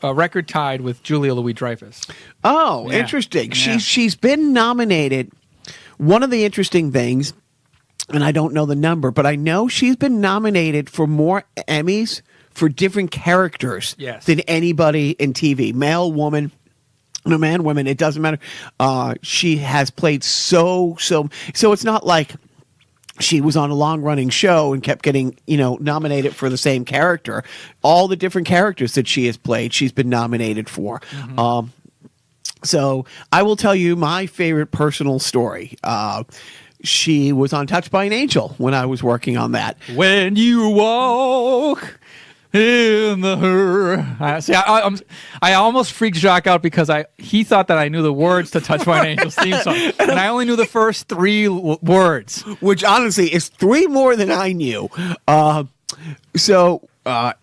record tied with Julia Louis-Dreyfus. Oh, yeah. Interesting. Yeah. She's been nominated. One of the interesting things, and I don't know the number, but I know she's been nominated for more Emmys for different characters than anybody in TV. Male, woman, no, man, women, it doesn't matter. She has played so it's not like she was on a long-running show and kept getting, nominated for the same character. All the different characters that she has played, she's been nominated for. Mm-hmm. So I will tell you my favorite personal story. She was on Touched by an Angel when I was working on that. When you walk in the I almost freaked Jacques out because he thought that I knew the words to Touched by an Angel's theme song, and I only knew the first 3 words, which honestly is 3 more than I knew. So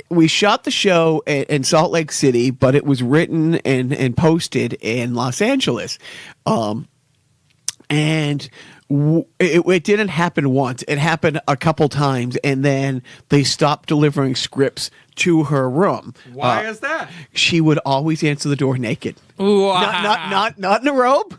we shot the show in Salt Lake City, but it was written and posted in Los Angeles, and it didn't happen once. It happened a couple times, and then they stopped delivering scripts to her room. Why is that? She would always answer the door naked. Ooh, not in a robe.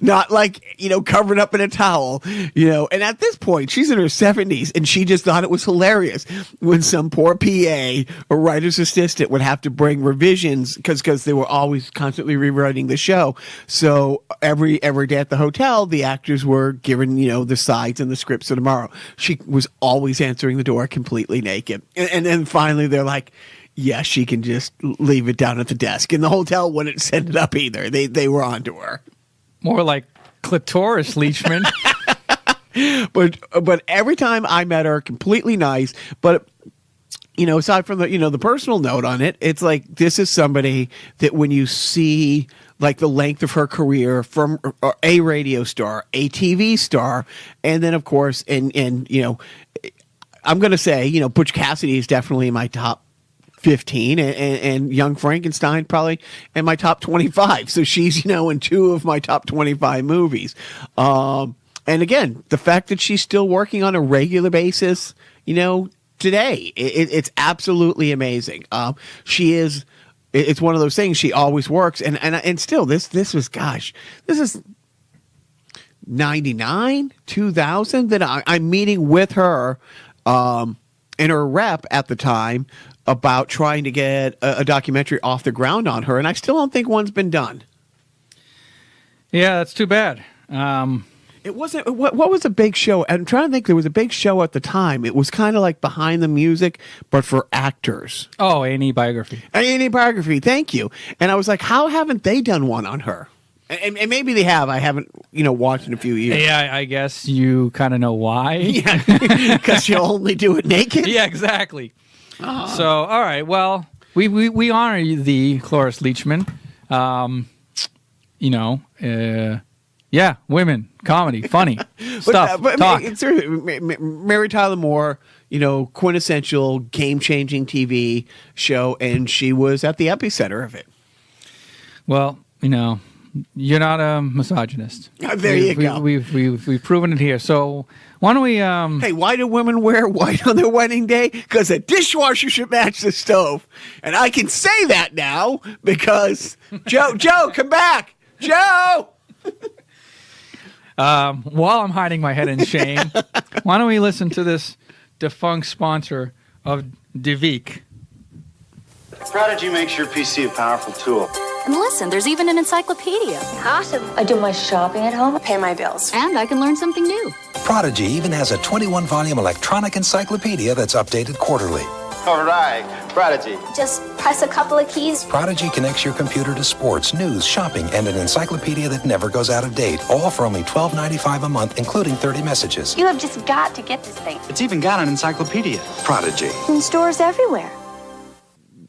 Not like, covered up in a towel, and at this point she's in her 70s and she just thought it was hilarious when some poor PA or writer's assistant would have to bring revisions because they were always constantly rewriting the show. So every day at the hotel, the actors were given, the sides and the scripts for tomorrow. She was always answering the door completely naked. And then finally they're like, yeah, she can just leave it down at the desk. And the hotel wouldn't send it up either. They were onto her. More like clitoris Leachman. But every time I met her, completely nice. But aside from the personal note on it, it's like this is somebody that when you see like the length of her career from a radio star, a TV star, and then of course, and I'm going to say Butch Cassidy is definitely in my top 15 and Young Frankenstein probably in my top 25. So she's, in 2 of my top 25 movies. And again, the fact that she's still working on a regular basis, today, it's absolutely amazing. She is, it's one of those things. She always works. And still this is 99, 2000 that I'm meeting with her, and her rep at the time about trying to get a documentary off the ground on her, and I still don't think one's been done. Yeah, that's too bad. It wasn't. What was a big show? I'm trying to think. There was a big show at the time. It was kind of like Behind the Music, but for actors. Oh, A&E Biography. A&E Biography. Thank you. And I was like, how haven't they done one on her? And maybe they have. I haven't, watched in a few years. Yeah, I guess you kind of know why. Yeah, because she'll only do it naked. Yeah, exactly. So, all right. Well, we honor the Cloris Leachman. Yeah, women, comedy, funny stuff. Talk. Seriously, Mary Tyler Moore, quintessential game-changing TV show, and she was at the epicenter of it. Well, you're not a misogynist. There you go. We've proven it here. So why don't we? Hey, why do women wear white on their wedding day? Because a dishwasher should match the stove, and I can say that now because Joe, come back, Joe. While I'm hiding my head in shame, why don't we listen to this defunct sponsor of Devik? Prodigy makes your PC a powerful tool. And listen, there's even an encyclopedia. Awesome. I do my shopping at home, pay my bills. And I can learn something new. Prodigy even has a 21-volume electronic encyclopedia that's updated quarterly. All right, Prodigy. Just press a couple of keys. Prodigy connects your computer to sports, news, shopping, and an encyclopedia that never goes out of date, all for only $12.95 a month, including 30 messages. You have just got to get this thing. It's even got an encyclopedia. Prodigy. In stores everywhere.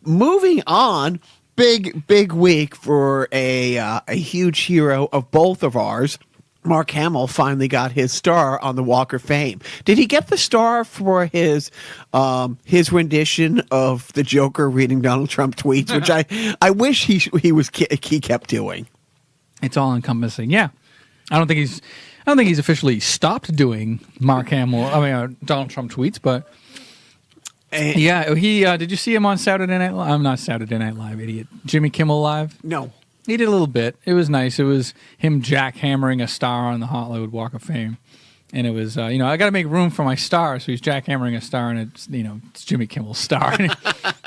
Moving on, big week for a huge hero of both of ours. Mark Hamill finally got his star on the Walk of Fame. Did he get the star for his rendition of the Joker reading Donald Trump tweets, which I wish he kept doing. It's all encompassing. Yeah, I don't think he's officially stopped doing Donald Trump tweets, but. Yeah, he did you see him on Saturday Night Live? I'm not Saturday Night Live, idiot. Jimmy Kimmel Live? No. He did a little bit. It was nice. It was him jackhammering a star on the Hollywood Walk of Fame. And it was, I got to make room for my star. So he's jackhammering a star, and it's Jimmy Kimmel's star.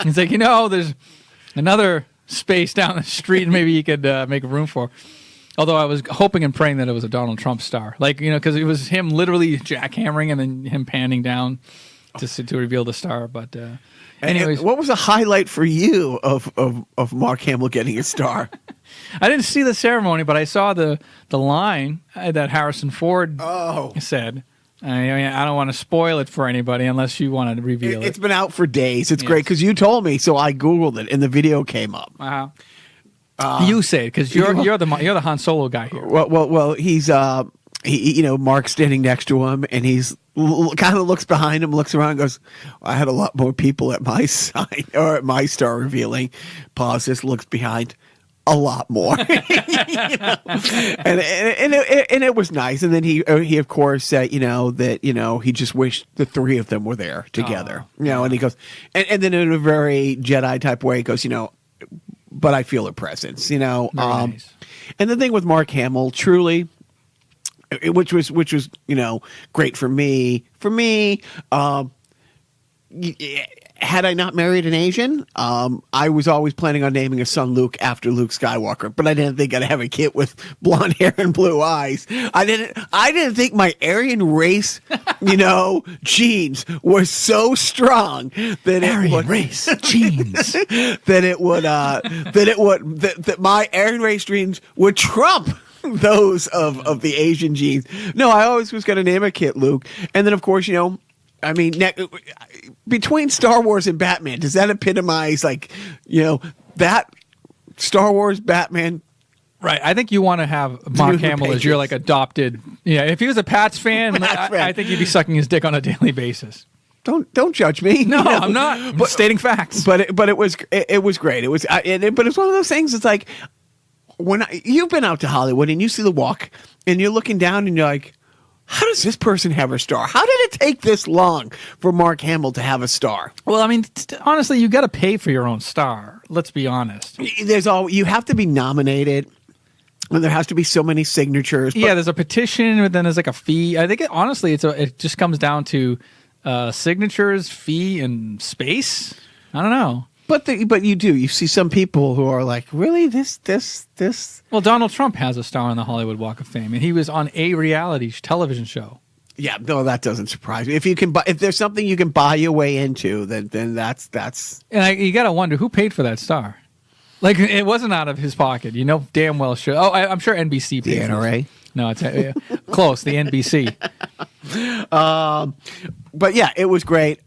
He's like, there's another space down the street maybe you could make room for. Although I was hoping and praying that it was a Donald Trump star. Because it was him literally jackhammering and then him panning down to reveal the star, but anyways, what was the highlight for you of Mark Hamill getting a star? I didn't see the ceremony, but I saw the line that Harrison Ford said. I don't want to spoil it for anybody unless you want to reveal it. It's been out for days. It's great because you told me, so I Googled it and the video came up. You say it because you're the Han Solo guy here. Well, he's Mark's standing next to him, and he's kind of looks behind him, looks around, and goes, I had a lot more people at my side, or at my star revealing. Pauses, looks behind, a lot more. And it was nice. And then he of course said, that, he just wished the three of them were there together. And he goes, and then in a very Jedi type way, he goes, but I feel her presence, Nice. And the thing with Mark Hamill, truly, which was great for me. Had I not married an Asian, I was always planning on naming a son Luke after Luke Skywalker, but I didn't think I'd have a kid with blonde hair and blue eyes. I didn't think my Aryan race, genes were so strong that that my Aryan race genes would trump those of the Asian genes. No, I always was going to name a kid Luke. And then, of course, between Star Wars and Batman, does that epitomize, that Star Wars, Batman? Right. I think you want to have Mark Hamill as your, adopted. Yeah, if he was a Pats fan, I think you'd be sucking his dick on a daily basis. Don't judge me. No, I'm not. I'm stating facts. But it was great. It was, but it's one of those things. It's like, you've been out to Hollywood and you see the walk and you're looking down and you're like, how does this person have a star? How did it take this long for Mark Hamill to have a star? Well, I mean, honestly, you got to pay for your own star. Let's be honest. You have to be nominated, and there has to be so many signatures. Yeah, there's a petition, but then there's a fee. I think it just comes down to signatures, fee, and space. I don't know. But you see some people who are like, really, this. Well, Donald Trump has a star on the Hollywood Walk of Fame, and he was on a reality television show. Yeah, no, that doesn't surprise me. If there's something you can buy your way into, then that's. And you got to wonder who paid for that star. It wasn't out of his pocket. Damn well sure. Oh, I'm sure NBC paid. The NRA. No, it's close. The NBC. But yeah, it was great.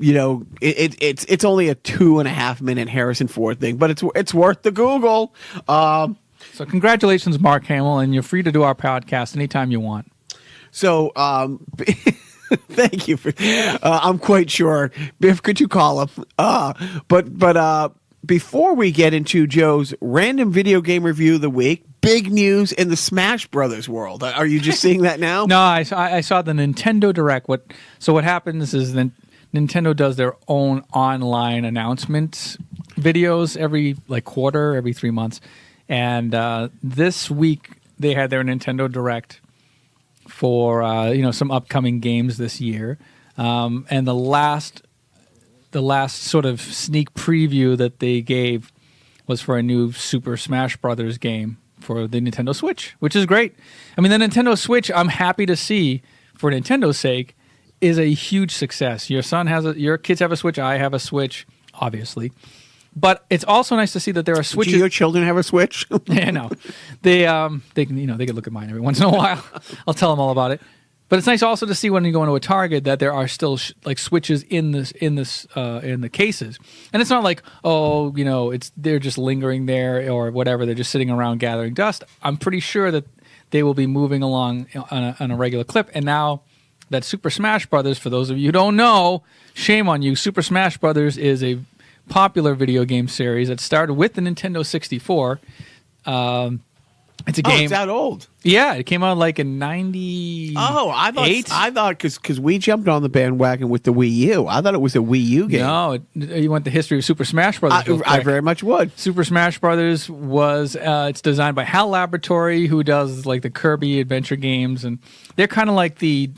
It's only a 2.5 minute Harrison Ford thing, but it's worth the Google. So congratulations, Mark Hamill, and you're free to do our podcast anytime you want. So thank you for. I'm quite sure. Biff, could you call him? But before we get into Joe's random video game review of the week, big news in the Smash Brothers world. Are you just seeing that now? No, I saw the Nintendo Direct. What happens is that Nintendo does their own online announcements videos every quarter, every 3 months. And this week they had their Nintendo Direct, for some upcoming games this year. And the last sort of sneak preview that they gave was for a new Super Smash Brothers game for the Nintendo Switch, which is great. I mean, the Nintendo Switch, I'm happy to see, for Nintendo's sake, is a huge success. Your kids have a Switch, I have a Switch, obviously. But it's also nice to see that there are Switches. Do your children have a Switch? Yeah, no. They can look at mine every once in a while. I'll tell them all about it. But it's nice also to see when you go into a Target that there are still Switches in the cases, and it's not like they're just lingering there or whatever. They're just sitting around gathering dust. I'm pretty sure that they will be moving along on a regular clip. And now that Super Smash Brothers, for those of you who don't know, shame on you. Super Smash Brothers is a popular video game series that started with the Nintendo 64. It's a game. It's that old. Yeah, it came out like in 98. Oh, I thought because we jumped on the bandwagon with the Wii U. I thought it was a Wii U game. No, you want the history of Super Smash Brothers? I very much would. Super Smash Brothers was it's designed by HAL Laboratory, who does like the Kirby adventure games, and they're kind of like they've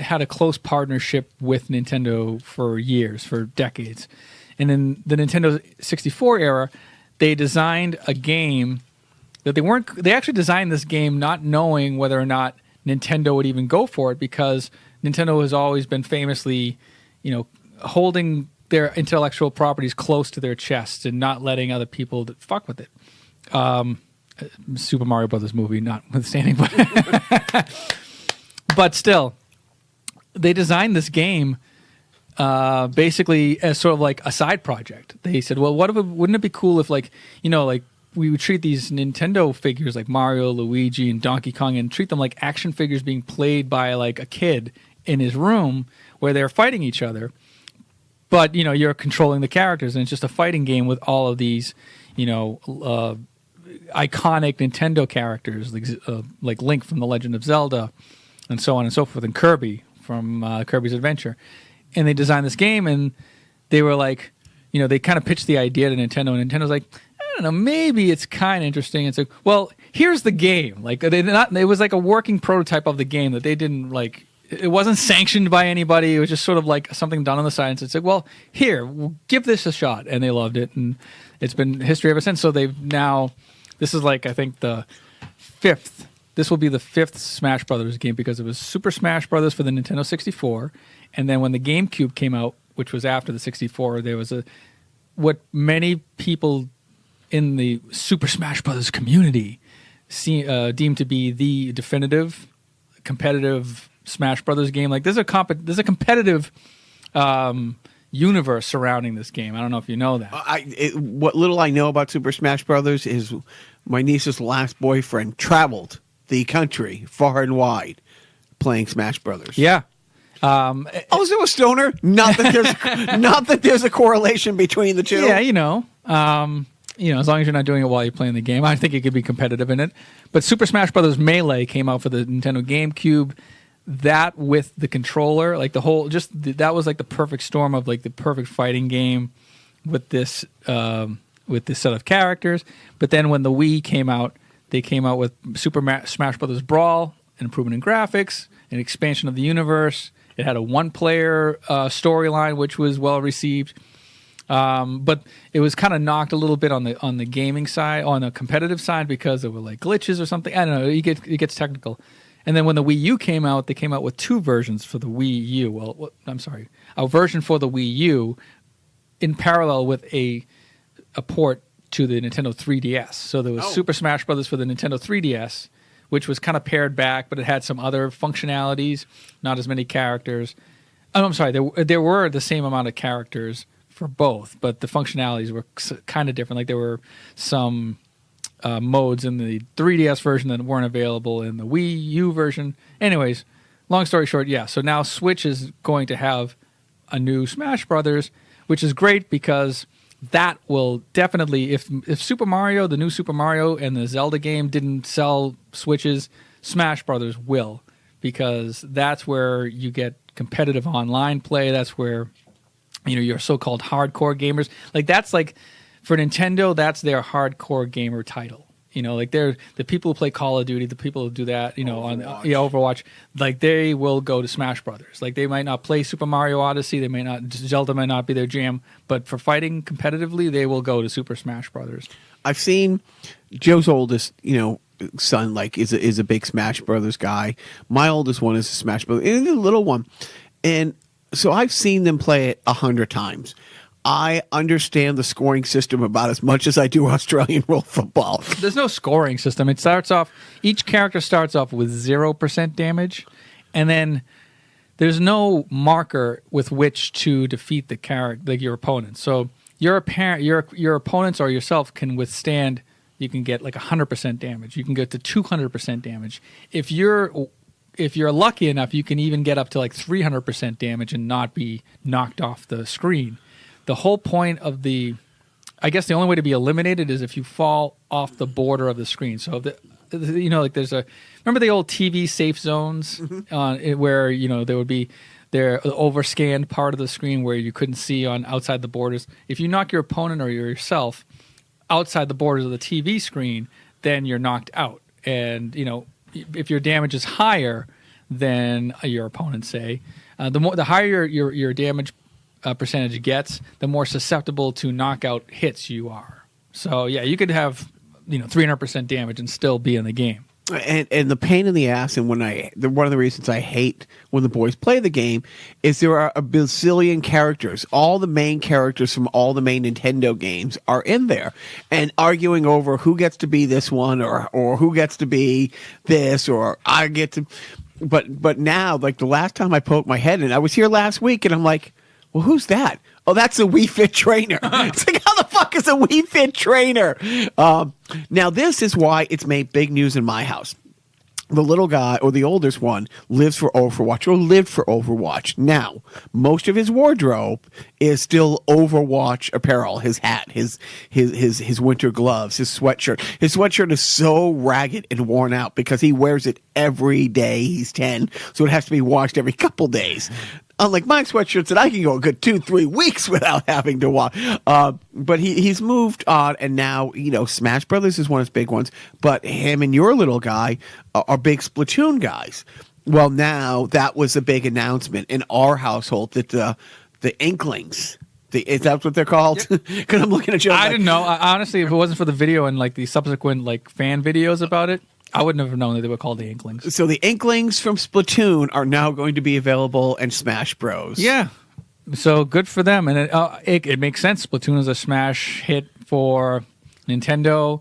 had a close partnership with Nintendo for years, for decades. And in the Nintendo 64 era, they designed a game that they actually designed this game not knowing whether or not Nintendo would even go for it, because Nintendo has always been famously, holding their intellectual properties close to their chest and not letting other people fuck with it. Super Mario Brothers movie notwithstanding, but still, they designed this game basically as sort of like a side project. They said, well, wouldn't it be cool if we would treat these Nintendo figures like Mario, Luigi, and Donkey Kong and treat them like action figures being played by like a kid in his room where they're fighting each other. But, you're controlling the characters, and it's just a fighting game with all of these, iconic Nintendo characters like Link from The Legend of Zelda and so on and so forth, and Kirby from Kirby's Adventure. And they designed this game, and they were like, they kind of pitched the idea to Nintendo, and Nintendo's like, I don't know, maybe it's kind of interesting. It's like, well, here's the game. Like, it was like a working prototype of the game that they didn't like. It wasn't sanctioned by anybody. It was just sort of like something done on the side. And it's like, well, here, we'll give this a shot. And they loved it, and it's been history ever since. So this is like, I think the fifth. This will be the fifth Smash Brothers game, because it was Super Smash Brothers for the Nintendo 64. And then when the GameCube came out, which was after the 64, there was what many people in the Super Smash Brothers community deemed to be the definitive competitive Smash Brothers game. Like, there's a competitive universe surrounding this game. I don't know if you know that. What little I know about Super Smash Brothers is my niece's last boyfriend traveled the country far and wide playing Smash Brothers. Yeah. Also a stoner. Not that there's a correlation between the two. Yeah, as long as you're not doing it while you're playing the game, I think it could be competitive in it. But Super Smash Brothers Melee came out for the Nintendo GameCube. That with the controller, like that was like the perfect storm of like the perfect fighting game with this set of characters. But then when the Wii came out, they came out with Super Smash Brothers Brawl, an improvement in graphics, an expansion of the universe. It had a one-player storyline, which was well received. But it was kind of knocked a little bit on the gaming side, on the competitive side, because there were like glitches or something. I don't know. It gets technical. And then when the Wii U came out, they came out with two versions for the Wii U. Well, I'm sorry, a version for the Wii U in parallel with a port to the Nintendo 3DS. So there was Super Smash Brothers for the Nintendo 3DS, which was kind of pared back, but it had some other functionalities, not as many characters. Oh, I'm sorry, there were the same amount of characters for both, but the functionalities were kind of different. Like, there were some modes in the 3DS version that weren't available in the Wii U version. Anyways, long story short, yeah. So now Switch is going to have a new Smash Brothers, which is great because that will definitely, if Super Mario, the new Super Mario and the Zelda game didn't sell Switches, Smash Brothers will, because that's where you get competitive online play. That's where, your so-called hardcore gamers, like, that's like, for Nintendo, that's their hardcore gamer title. You know, like they're the people who play Call of Duty, the people who do that, you know, Overwatch, like they will go to Smash Brothers. Like they might not play Super Mario Odyssey, Zelda might not be their jam, but for fighting competitively, they will go to Super Smash Brothers. I've seen Joe's oldest, son, like is a big Smash Brothers guy. My oldest one is a Smash Brothers, and a little one, and so I've seen them play it 100 times. I understand the scoring system about as much as I do Australian rule football. There's no scoring system. It starts off, each character starts off with 0% damage, and then there's no marker with which to defeat the character, like your opponent. So your opponents or yourself can withstand, you can get like 100% damage. You can get to 200% damage. If you're lucky enough, you can even get up to like 300% damage and not be knocked off the screen. The whole point of I guess the only way to be eliminated is if you fall off the border of the screen. So, like remember the old TV safe zones where, there would be the overscanned part of the screen where you couldn't see on outside the borders. If you knock your opponent or yourself outside the borders of the TV screen, then you're knocked out. And, if your damage is higher than your opponent, say, the higher your damage percentage gets, the more susceptible to knockout hits you are. So yeah, you could have 300% damage and still be in the game. And the pain in the ass, and one of the reasons I hate when the boys play the game is there are a bazillion characters. All the main characters from all the main Nintendo games are in there, and arguing over who gets to be this one or who gets to be this, or I get to. But now, like the last time I poked my head in, I was here last week, and I'm like, well, who's that? Oh, that's a Wii Fit trainer. It's like, how the fuck is a Wii Fit trainer? Now, this is why it's made big news in my house. The little guy, or the oldest one, lives for Overwatch, or lived for Overwatch. Now, most of his wardrobe is still Overwatch apparel. His hat, his winter gloves, his sweatshirt. His sweatshirt is so ragged and worn out because he wears it every day. He's 10, so it has to be washed every couple days. Unlike my sweatshirts that I can go a good 2-3 weeks without having to wash. But he's moved on, and now, Smash Brothers is one of his big ones. But him and your little guy are big Splatoon guys. Well, now that was a big announcement in our household that the Inklings, is that what they're called? Because I'm looking at you. I didn't know. Honestly, if it wasn't for the video and like the subsequent like fan videos about it, I wouldn't have known that they were called the Inklings. So the Inklings from Splatoon are now going to be available in Smash Bros. Yeah. So good for them. And it makes sense. Splatoon is a smash hit for Nintendo.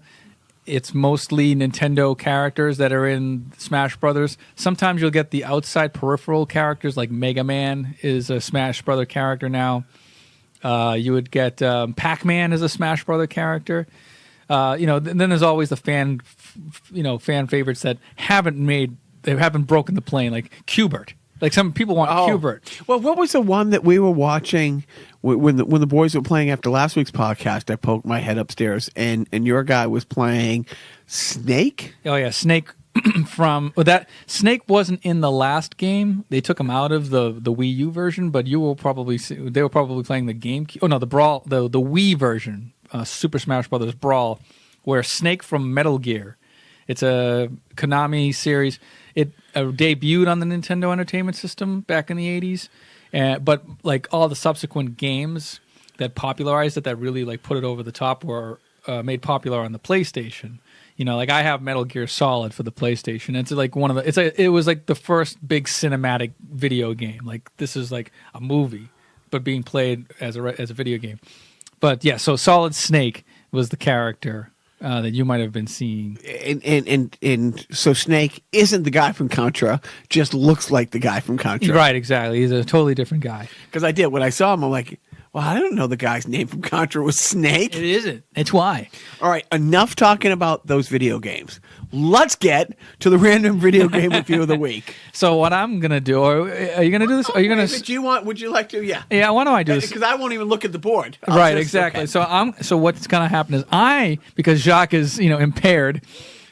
It's mostly Nintendo characters that are in Smash Brothers. Sometimes you'll get the outside peripheral characters, like Mega Man is a Smash Brother character now. You would get Pac-Man as a Smash Brother character. Then there's always the fan favorites that haven't broken the plane, like Q*bert. Like some people want Q*bert. Well, what was the one that we were watching when the boys were playing after last week's podcast? I poked my head upstairs, and your guy was playing Snake. Oh yeah, Snake Snake wasn't in the last game. They took him out of the Wii U version, but they were probably playing the GameCube. Oh no, the Brawl, the Wii version, Super Smash Brothers Brawl, where Snake from Metal Gear. It's a Konami series. It debuted on the Nintendo Entertainment System back in the 80s, but like all the subsequent games that popularized it, that really like put it over the top, were made popular on the PlayStation. Like I have Metal Gear Solid for the PlayStation. It's like it was like the first big cinematic video game. Like this is like a movie, but being played as a video game. But yeah, so Solid Snake was the character that you might have been seeing. And so Snake isn't the guy from Contra, just looks like the guy from Contra. Right, exactly. He's a totally different guy. Because I did. When I saw him, I'm like, well, I don't know the guy's name from Contra was Snake. It isn't. It's why. All right, enough talking about those video games. Let's get to the random video game review of the week. So what I'm going to do, are you going to do this? Are you going to... Would you like to? Yeah. Yeah, why don't I do this? Because I won't even look at the board. Right, exactly. Okay. So what's going to happen is because Jacques is, impaired,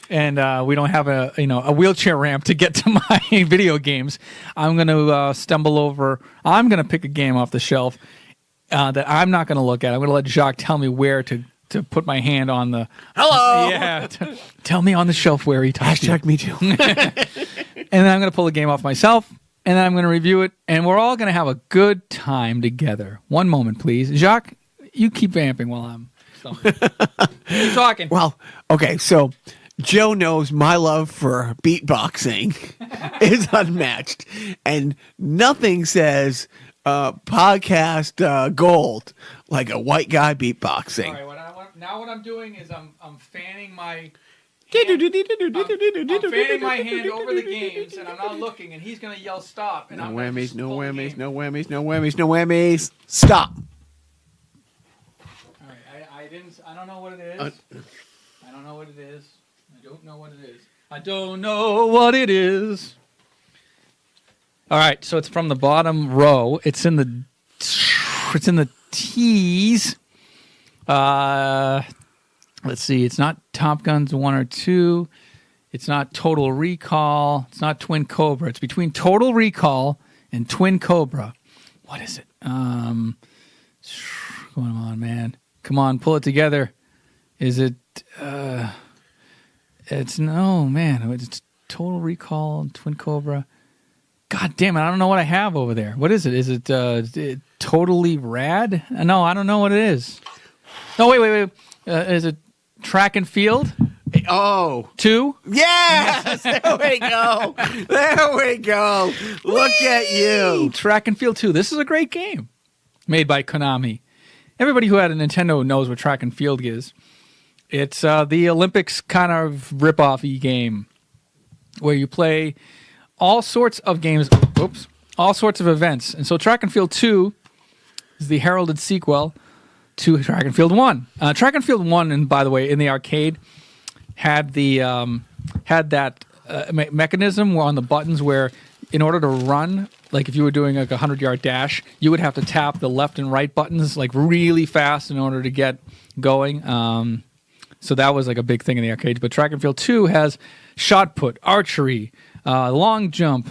and we don't have a wheelchair ramp to get to my video games, I'm going to stumble over. I'm going to pick a game off the shelf that I'm not going to look at. I'm going to let Jacques tell me where to to put my hand on the Hello. Yeah, tell me on the shelf where he touched you. Hashtag me too. And then I'm going to pull the game off myself, and then I'm going to review it, and we're all going to have a good time together. One moment, please. Jacques, you keep vamping while I'm stumbling. Keep talking. Well, okay, so Joe knows my love for beatboxing is unmatched, and nothing says podcast gold like a white guy beatboxing. All right, what I'm doing is I'm fanning my... I'm fanning my hand over the games, and I'm not looking, and he's going to yell stop. And No I'm whammies, gonna no pull the whammies, game. no whammies, no whammies, no whammies. Stop. All right, I don't know what it is. I don't know what it is. I don't know what it is. I don't know what it is. All right, so it's from the bottom row. It's in the T's. Let's see. It's not Top Guns 1 or 2. It's not Total Recall. It's not Twin Cobra. It's between Total Recall and Twin Cobra. What is it? Come on, man. Come on, pull it together. Is it? It's no, man. It's Total Recall and Twin Cobra. God damn it! I don't know what I have over there. What is it? Is it Totally Rad? No, I don't know what it is. No, wait. Is it Track and Field? Oh. 2? Yes! There we go. There we go. Look at you. Track and Field 2. This is a great game made by Konami. Everybody who had a Nintendo knows what Track and Field is. It's the Olympics kind of rip-off-y game where you play all sorts of games, all sorts of events. And so Track and Field 2 is the heralded sequel to Track and Field 1. Track and Field 1, and by the way, in the arcade, had that mechanism on the buttons where in order to run, like if you were doing like a 100-yard dash, you would have to tap the left and right buttons like really fast in order to get going. So that was like a big thing in the arcade. But Track and Field 2 has shot put, archery, long jump.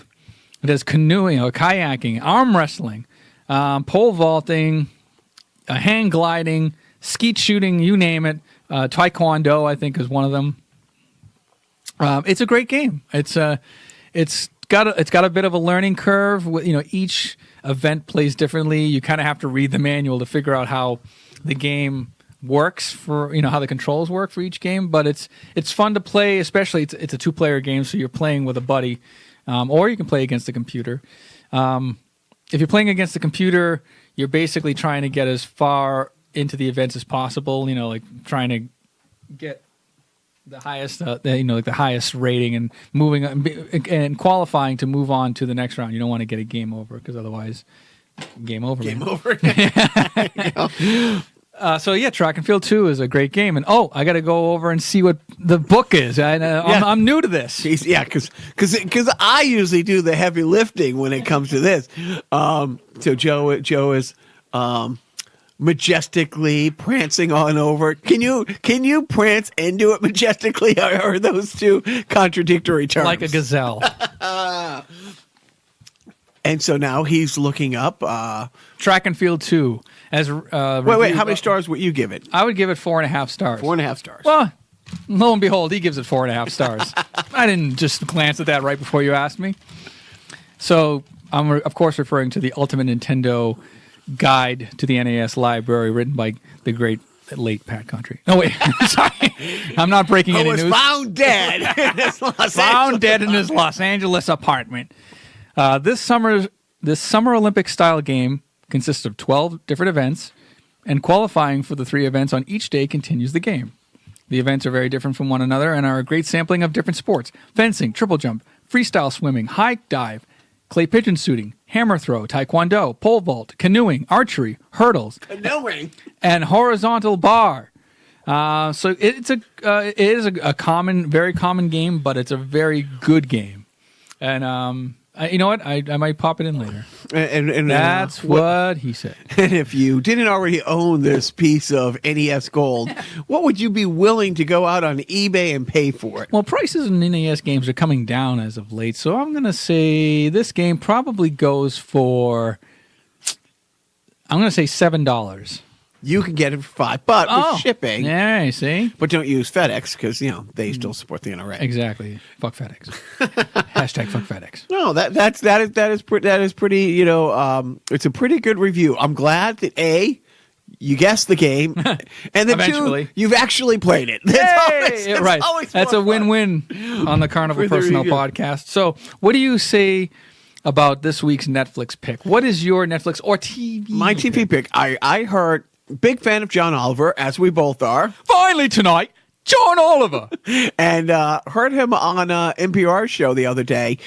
It has canoeing, or kayaking, arm wrestling, pole vaulting, hang gliding, skeet shooting, you name it. Taekwondo, I think, is one of them. It's a great game. It's got a bit of a learning curve. Each event plays differently. You kind of have to read the manual to figure out how the game works for how the controls work for each game. But it's fun to play, especially it's a 2-player game, so you're playing with a buddy, or you can play against the computer. If you're playing against the computer, you're basically trying to get as far into the events as possible. Like trying to get the highest, like the highest rating, and moving and qualifying to move on to the next round. You don't want to get a game over because otherwise, game over. Game over. So yeah, Track and Field 2 is a great game, and I got to go over and see what the book is. I'm new to this. Jeez, yeah, because I usually do the heavy lifting when it comes to this. So Joe is majestically prancing on over. Can you prance and do it majestically? Or are those two contradictory terms? Like a gazelle. And so now he's looking up Track and Field 2. Wait, how many stars would you give it? I would give it 4.5 stars. 4.5 stars. Well, lo and behold, he gives it 4.5 stars. I didn't just glance at that right before you asked me. So I'm, of course, referring to the Ultimate Nintendo Guide to the NES Library, written by the great late Pat Country. No, wait. Sorry. I'm not breaking any news. Who was found dead in his Found dead in his Los Angeles apartment. This summer Olympic-style game consists of 12 different events, and qualifying for the 3 events on each day continues the game. The events are very different from one another and are a great sampling of different sports: fencing, triple jump, freestyle swimming, high dive, clay pigeon shooting, hammer throw, taekwondo, pole vault, canoeing, archery, hurdles, and horizontal bar. So it is a common, very common game, but it's a very good game. And you know what? I might pop it in later. And that's what he said. And if you didn't already own this piece of NES Gold, what would you be willing to go out on eBay and pay for it? Well, prices in NES games are coming down as of late, so I'm going to say this game probably goes for, I'm going to say $7. you can get it for $5, but with shipping. Yeah, you see. But don't use FedEx because they still support the NRA. Exactly. Fuck FedEx. Hashtag fuck FedEx. No, that is pretty. It's a pretty good review. I'm glad that you guessed the game, and then two, you've actually played it. That's a win-win on the Carnival Personnel podcast. So, what do you say about this week's Netflix pick? What is your Netflix or TV? My TV pick. I heard. Big fan of John Oliver, as we both are. Finally tonight, John Oliver. And heard him on NPR's show the other day.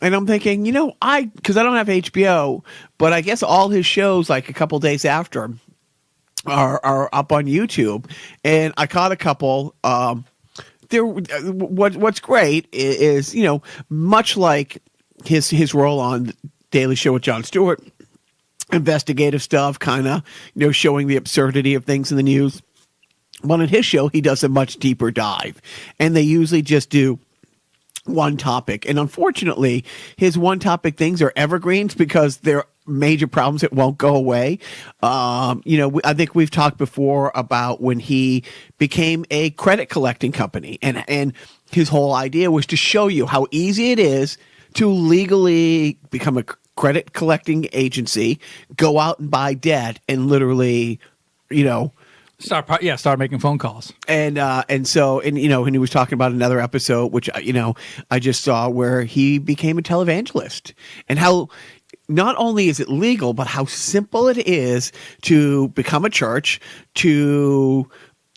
And I'm thinking, because I don't have HBO, but I guess all his shows, like a couple days after, are up on YouTube. And I caught a couple. What's great is, much like his role on Daily Show with Jon Stewart, investigative stuff, kind of, showing the absurdity of things in the news. But in his show, he does a much deeper dive. And they usually just do one topic. And unfortunately, his one topic things are evergreens because they're major problems that won't go away. I think we've talked before about when he became a credit collecting company. And his whole idea was to show you how easy it is to legally become a credit collecting agency, go out and buy debt, and literally, start making phone calls. And he was talking about another episode, which I just saw, where he became a televangelist, and how not only is it legal, but how simple it is to become a church, to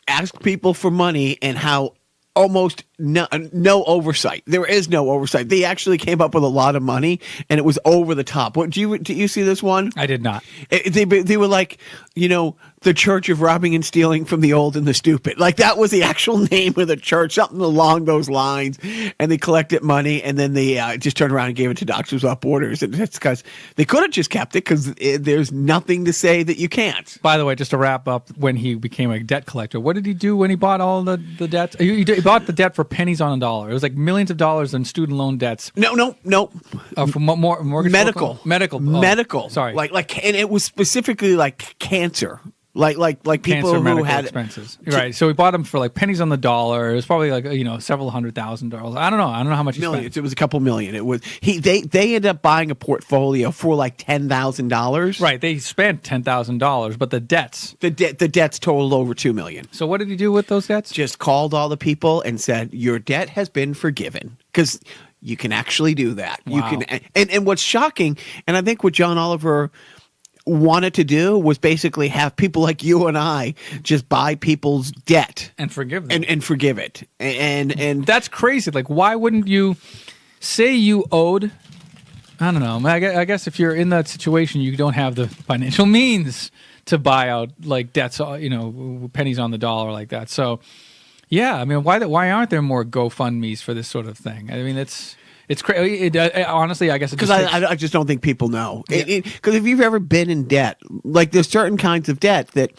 ask people for money, and how almost no oversight. There is no oversight. They actually came up with a lot of money, and it was over the top. Did you see this one? I did not. They were like, the Church of Robbing and Stealing from the Old and the Stupid. Like, that was the actual name of the church, something along those lines. And they collected money, and then they just turned around and gave it to Doctors Without Borders. And that's because they could have just kept it, because there's nothing to say that you can't. By the way, just to wrap up, when he became a debt collector, what did he do when he bought all the debts? He bought the debt for pennies on a dollar. It was like millions of dollars in student loan debts. No. For mortgage medical. Sorry. And it was specifically like cancer. Like people who had expenses, right? So we bought them for like pennies on the dollar. It was probably like several $100,000. I don't know how much he millions. spent. It was a couple million. It was they ended up buying a portfolio for like $10,000. Right, they spent $10,000, but the debts totaled over $2 million. So what did he do with those debts? Just called all the people and said, your debt has been forgiven, because you can actually do that. Wow. You can, and what's shocking, and I think what John Oliver wanted to do was basically have people like you and I just buy people's debt and forgive them and forgive it. And that's crazy. Like, why wouldn't you say you owed? I don't know. I guess if you're in that situation, you don't have the financial means to buy out like debts, pennies on the dollar like that. So, yeah, I mean, why aren't there more GoFundMe's for this sort of thing? I mean, it's crazy. Honestly, I guess because I just don't think people know. Because if you've ever been in debt, like there's certain kinds of debt that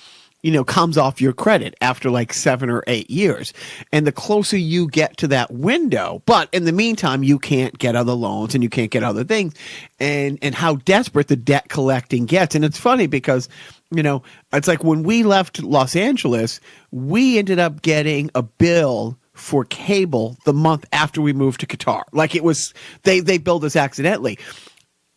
comes off your credit after like 7 or 8 years, and the closer you get to that window, but in the meantime you can't get other loans and you can't get other things, and how desperate the debt collecting gets. And it's funny because it's like when we left Los Angeles, we ended up getting a bill for cable the month after we moved to Qatar. Like, it was, they billed us accidentally.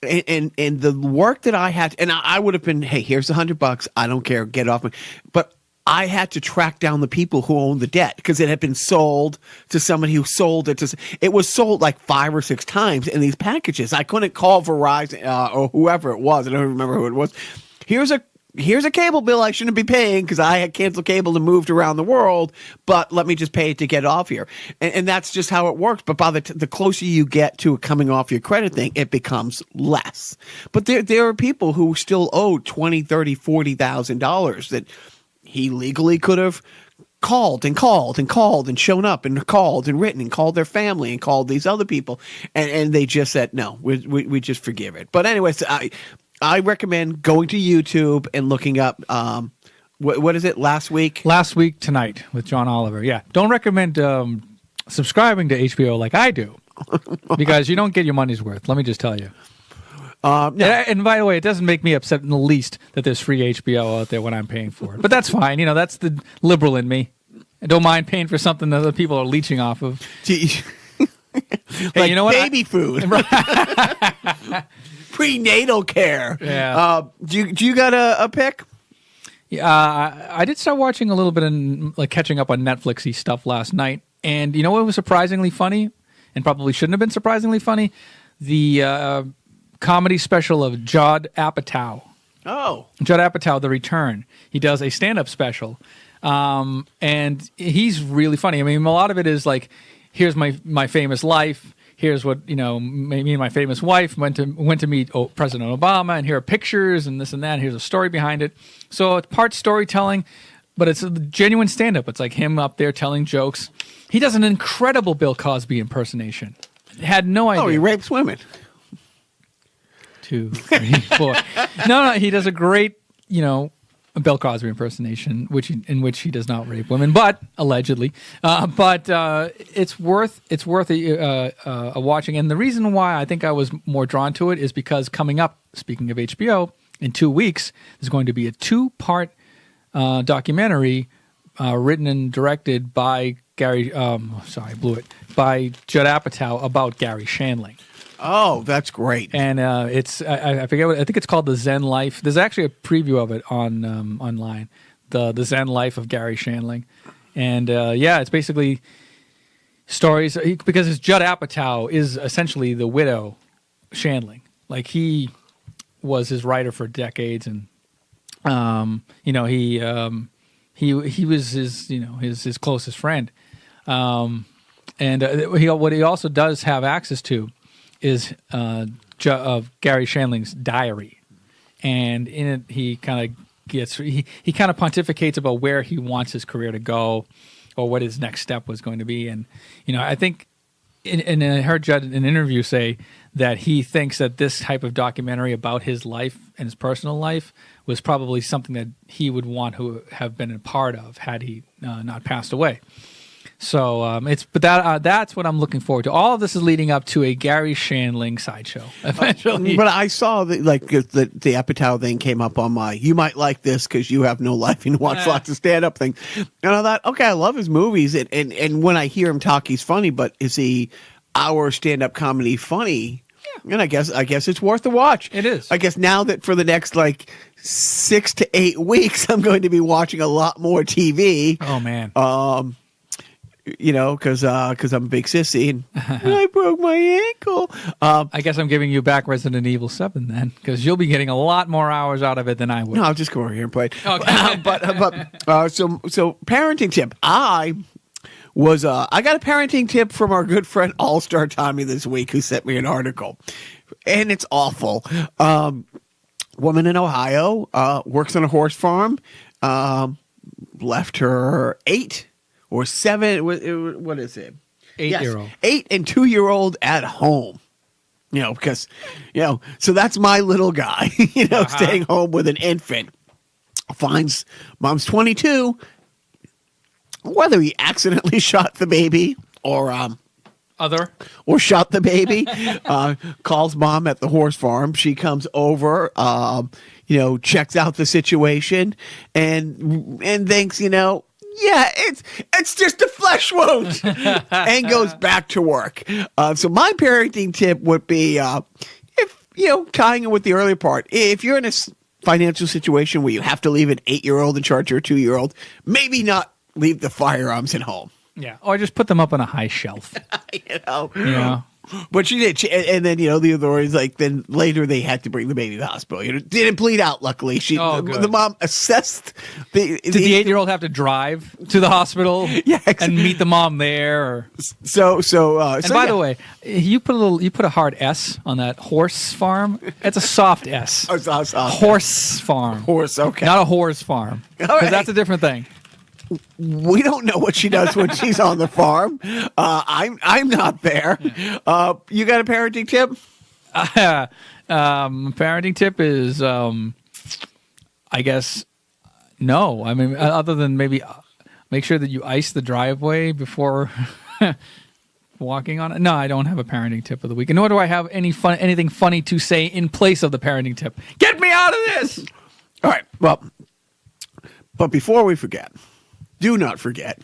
And the work that I had, and I would have been, hey, here's $100. I don't care. Get off me. But I had to track down the people who owned the debt, because it had been sold to somebody who sold it to, it was sold like 5 or 6 times in these packages. I couldn't call Verizon or whoever it was. I don't remember who it was. Here's a cable bill I shouldn't be paying because I had canceled cable and moved around the world, but let me just pay it to get off here. And that's just how it works. But by the closer you get to coming off your credit thing, it becomes less. But there are people who still owe $20,000, $30,000, $40,000 that he legally could have called and shown up and called and written and called their family and called these other people. And they just said, no, we just forgive it. But anyways, I recommend going to YouTube and looking up, what is it, Last Week Tonight with John Oliver. Yeah. Don't recommend subscribing to HBO like I do, because you don't get your money's worth. Let me just tell you. And by the way, it doesn't make me upset in the least that there's free HBO out there when I'm paying for it. But that's fine. That's the liberal in me. I don't mind paying for something that other people are leeching off of. Hey, you know what? Baby food. Prenatal care. Yeah. Do you got a pick? Yeah, I did start watching a little bit of catching up on Netflixy stuff last night. And you know what was surprisingly funny and probably shouldn't have been surprisingly funny? The comedy special of Judd Apatow. Oh. Judd Apatow, The Return. He does a stand-up special. And he's really funny. I mean, a lot of it is like, here's my famous life. Here's what, me and my famous wife went to meet President Obama, and here are pictures and this and that. And here's a story behind it. So it's part storytelling, but it's a genuine stand-up. It's like him up there telling jokes. He does an incredible Bill Cosby impersonation. Had no idea. Oh, he rapes women. 2, 3, 4. No, he does a great, a Bill Cosby impersonation, in which he does not rape women, but allegedly. But it's worth a watching. And the reason why I think I was more drawn to it is because coming up, speaking of HBO, in 2 weeks, there's going to be a 2-part documentary written and directed by Garry. By Judd Apatow about Garry Shandling. Oh, that's great. And it's I forget I think it's called The Zen Life. There's actually a preview of it on online. The Zen Life of Garry Shandling. And it's basically stories because it's Judd Apatow is essentially the widow Shandling. Like he was his writer for decades, and he was his closest friend. What he also does have access to is of Garry Shandling's diary, and in it he kind of pontificates about where he wants his career to go, or what his next step was going to be. And I think, and I heard Judd in an interview say that he thinks that this type of documentary about his life and his personal life was probably something that he would want to have been a part of had he not passed away. So that's what I'm looking forward to. All of this is leading up to a Garry Shandling sideshow eventually. But I saw the Apatow thing came up on my you might like this because you have no life and watch lots of stand up things. And I thought, okay, I love his movies, and when I hear him talk, he's funny. But is he our stand up comedy funny? Yeah. And I guess it's worth the watch. It is. I guess now that for the next 6 to 8 weeks, I'm going to be watching a lot more TV. Oh man. Because I'm a big sissy and I broke my ankle. I guess I'm giving you back Resident Evil 7 then, because you'll be getting a lot more hours out of it than I would. No, I'll just go over here and play it. Okay. So parenting tip. I got a parenting tip from our good friend All Star Tommy this week, who sent me an article, and it's awful. Woman in Ohio works on a horse farm. Left her 8 or 7. What is it? 8-year-old. 8 and 2-year-old at home. Because so that's my little guy. Staying home with an infant. Finds mom's 22. Whether he accidentally shot the baby or shot the baby, calls mom at the horse farm. She comes over, checks out the situation, and thinks, yeah, it's just a flesh wound, and goes back to work. So my parenting tip would be, if tying in with the earlier part, if you're in a financial situation where you have to leave an 8-year-old in charge of a 2-year-old, maybe not leave the firearms at home. Yeah, or just put them up on a high shelf. Yeah. But she did, and then the authorities then later they had to bring the baby to the hospital. Didn't bleed out. Luckily, the mom assessed the. Did the 8-year-old have to drive to the hospital? Yeah, exactly. And meet the mom there. Or... By the way, you put a hard S on that horse farm. It's a soft S. Horse farm. Horse. Okay. Not a horse farm. Because that's a different thing. We don't know what she does when she's on the farm. I'm not there. You got a parenting tip? Parenting tip is, I guess, no. I mean, other than maybe make sure that you ice the driveway before walking on it. No, I don't have a parenting tip of the week, and nor do I have anything funny to say in place of the parenting tip. Get me out of this! All right. Well, but before we forget, do not forget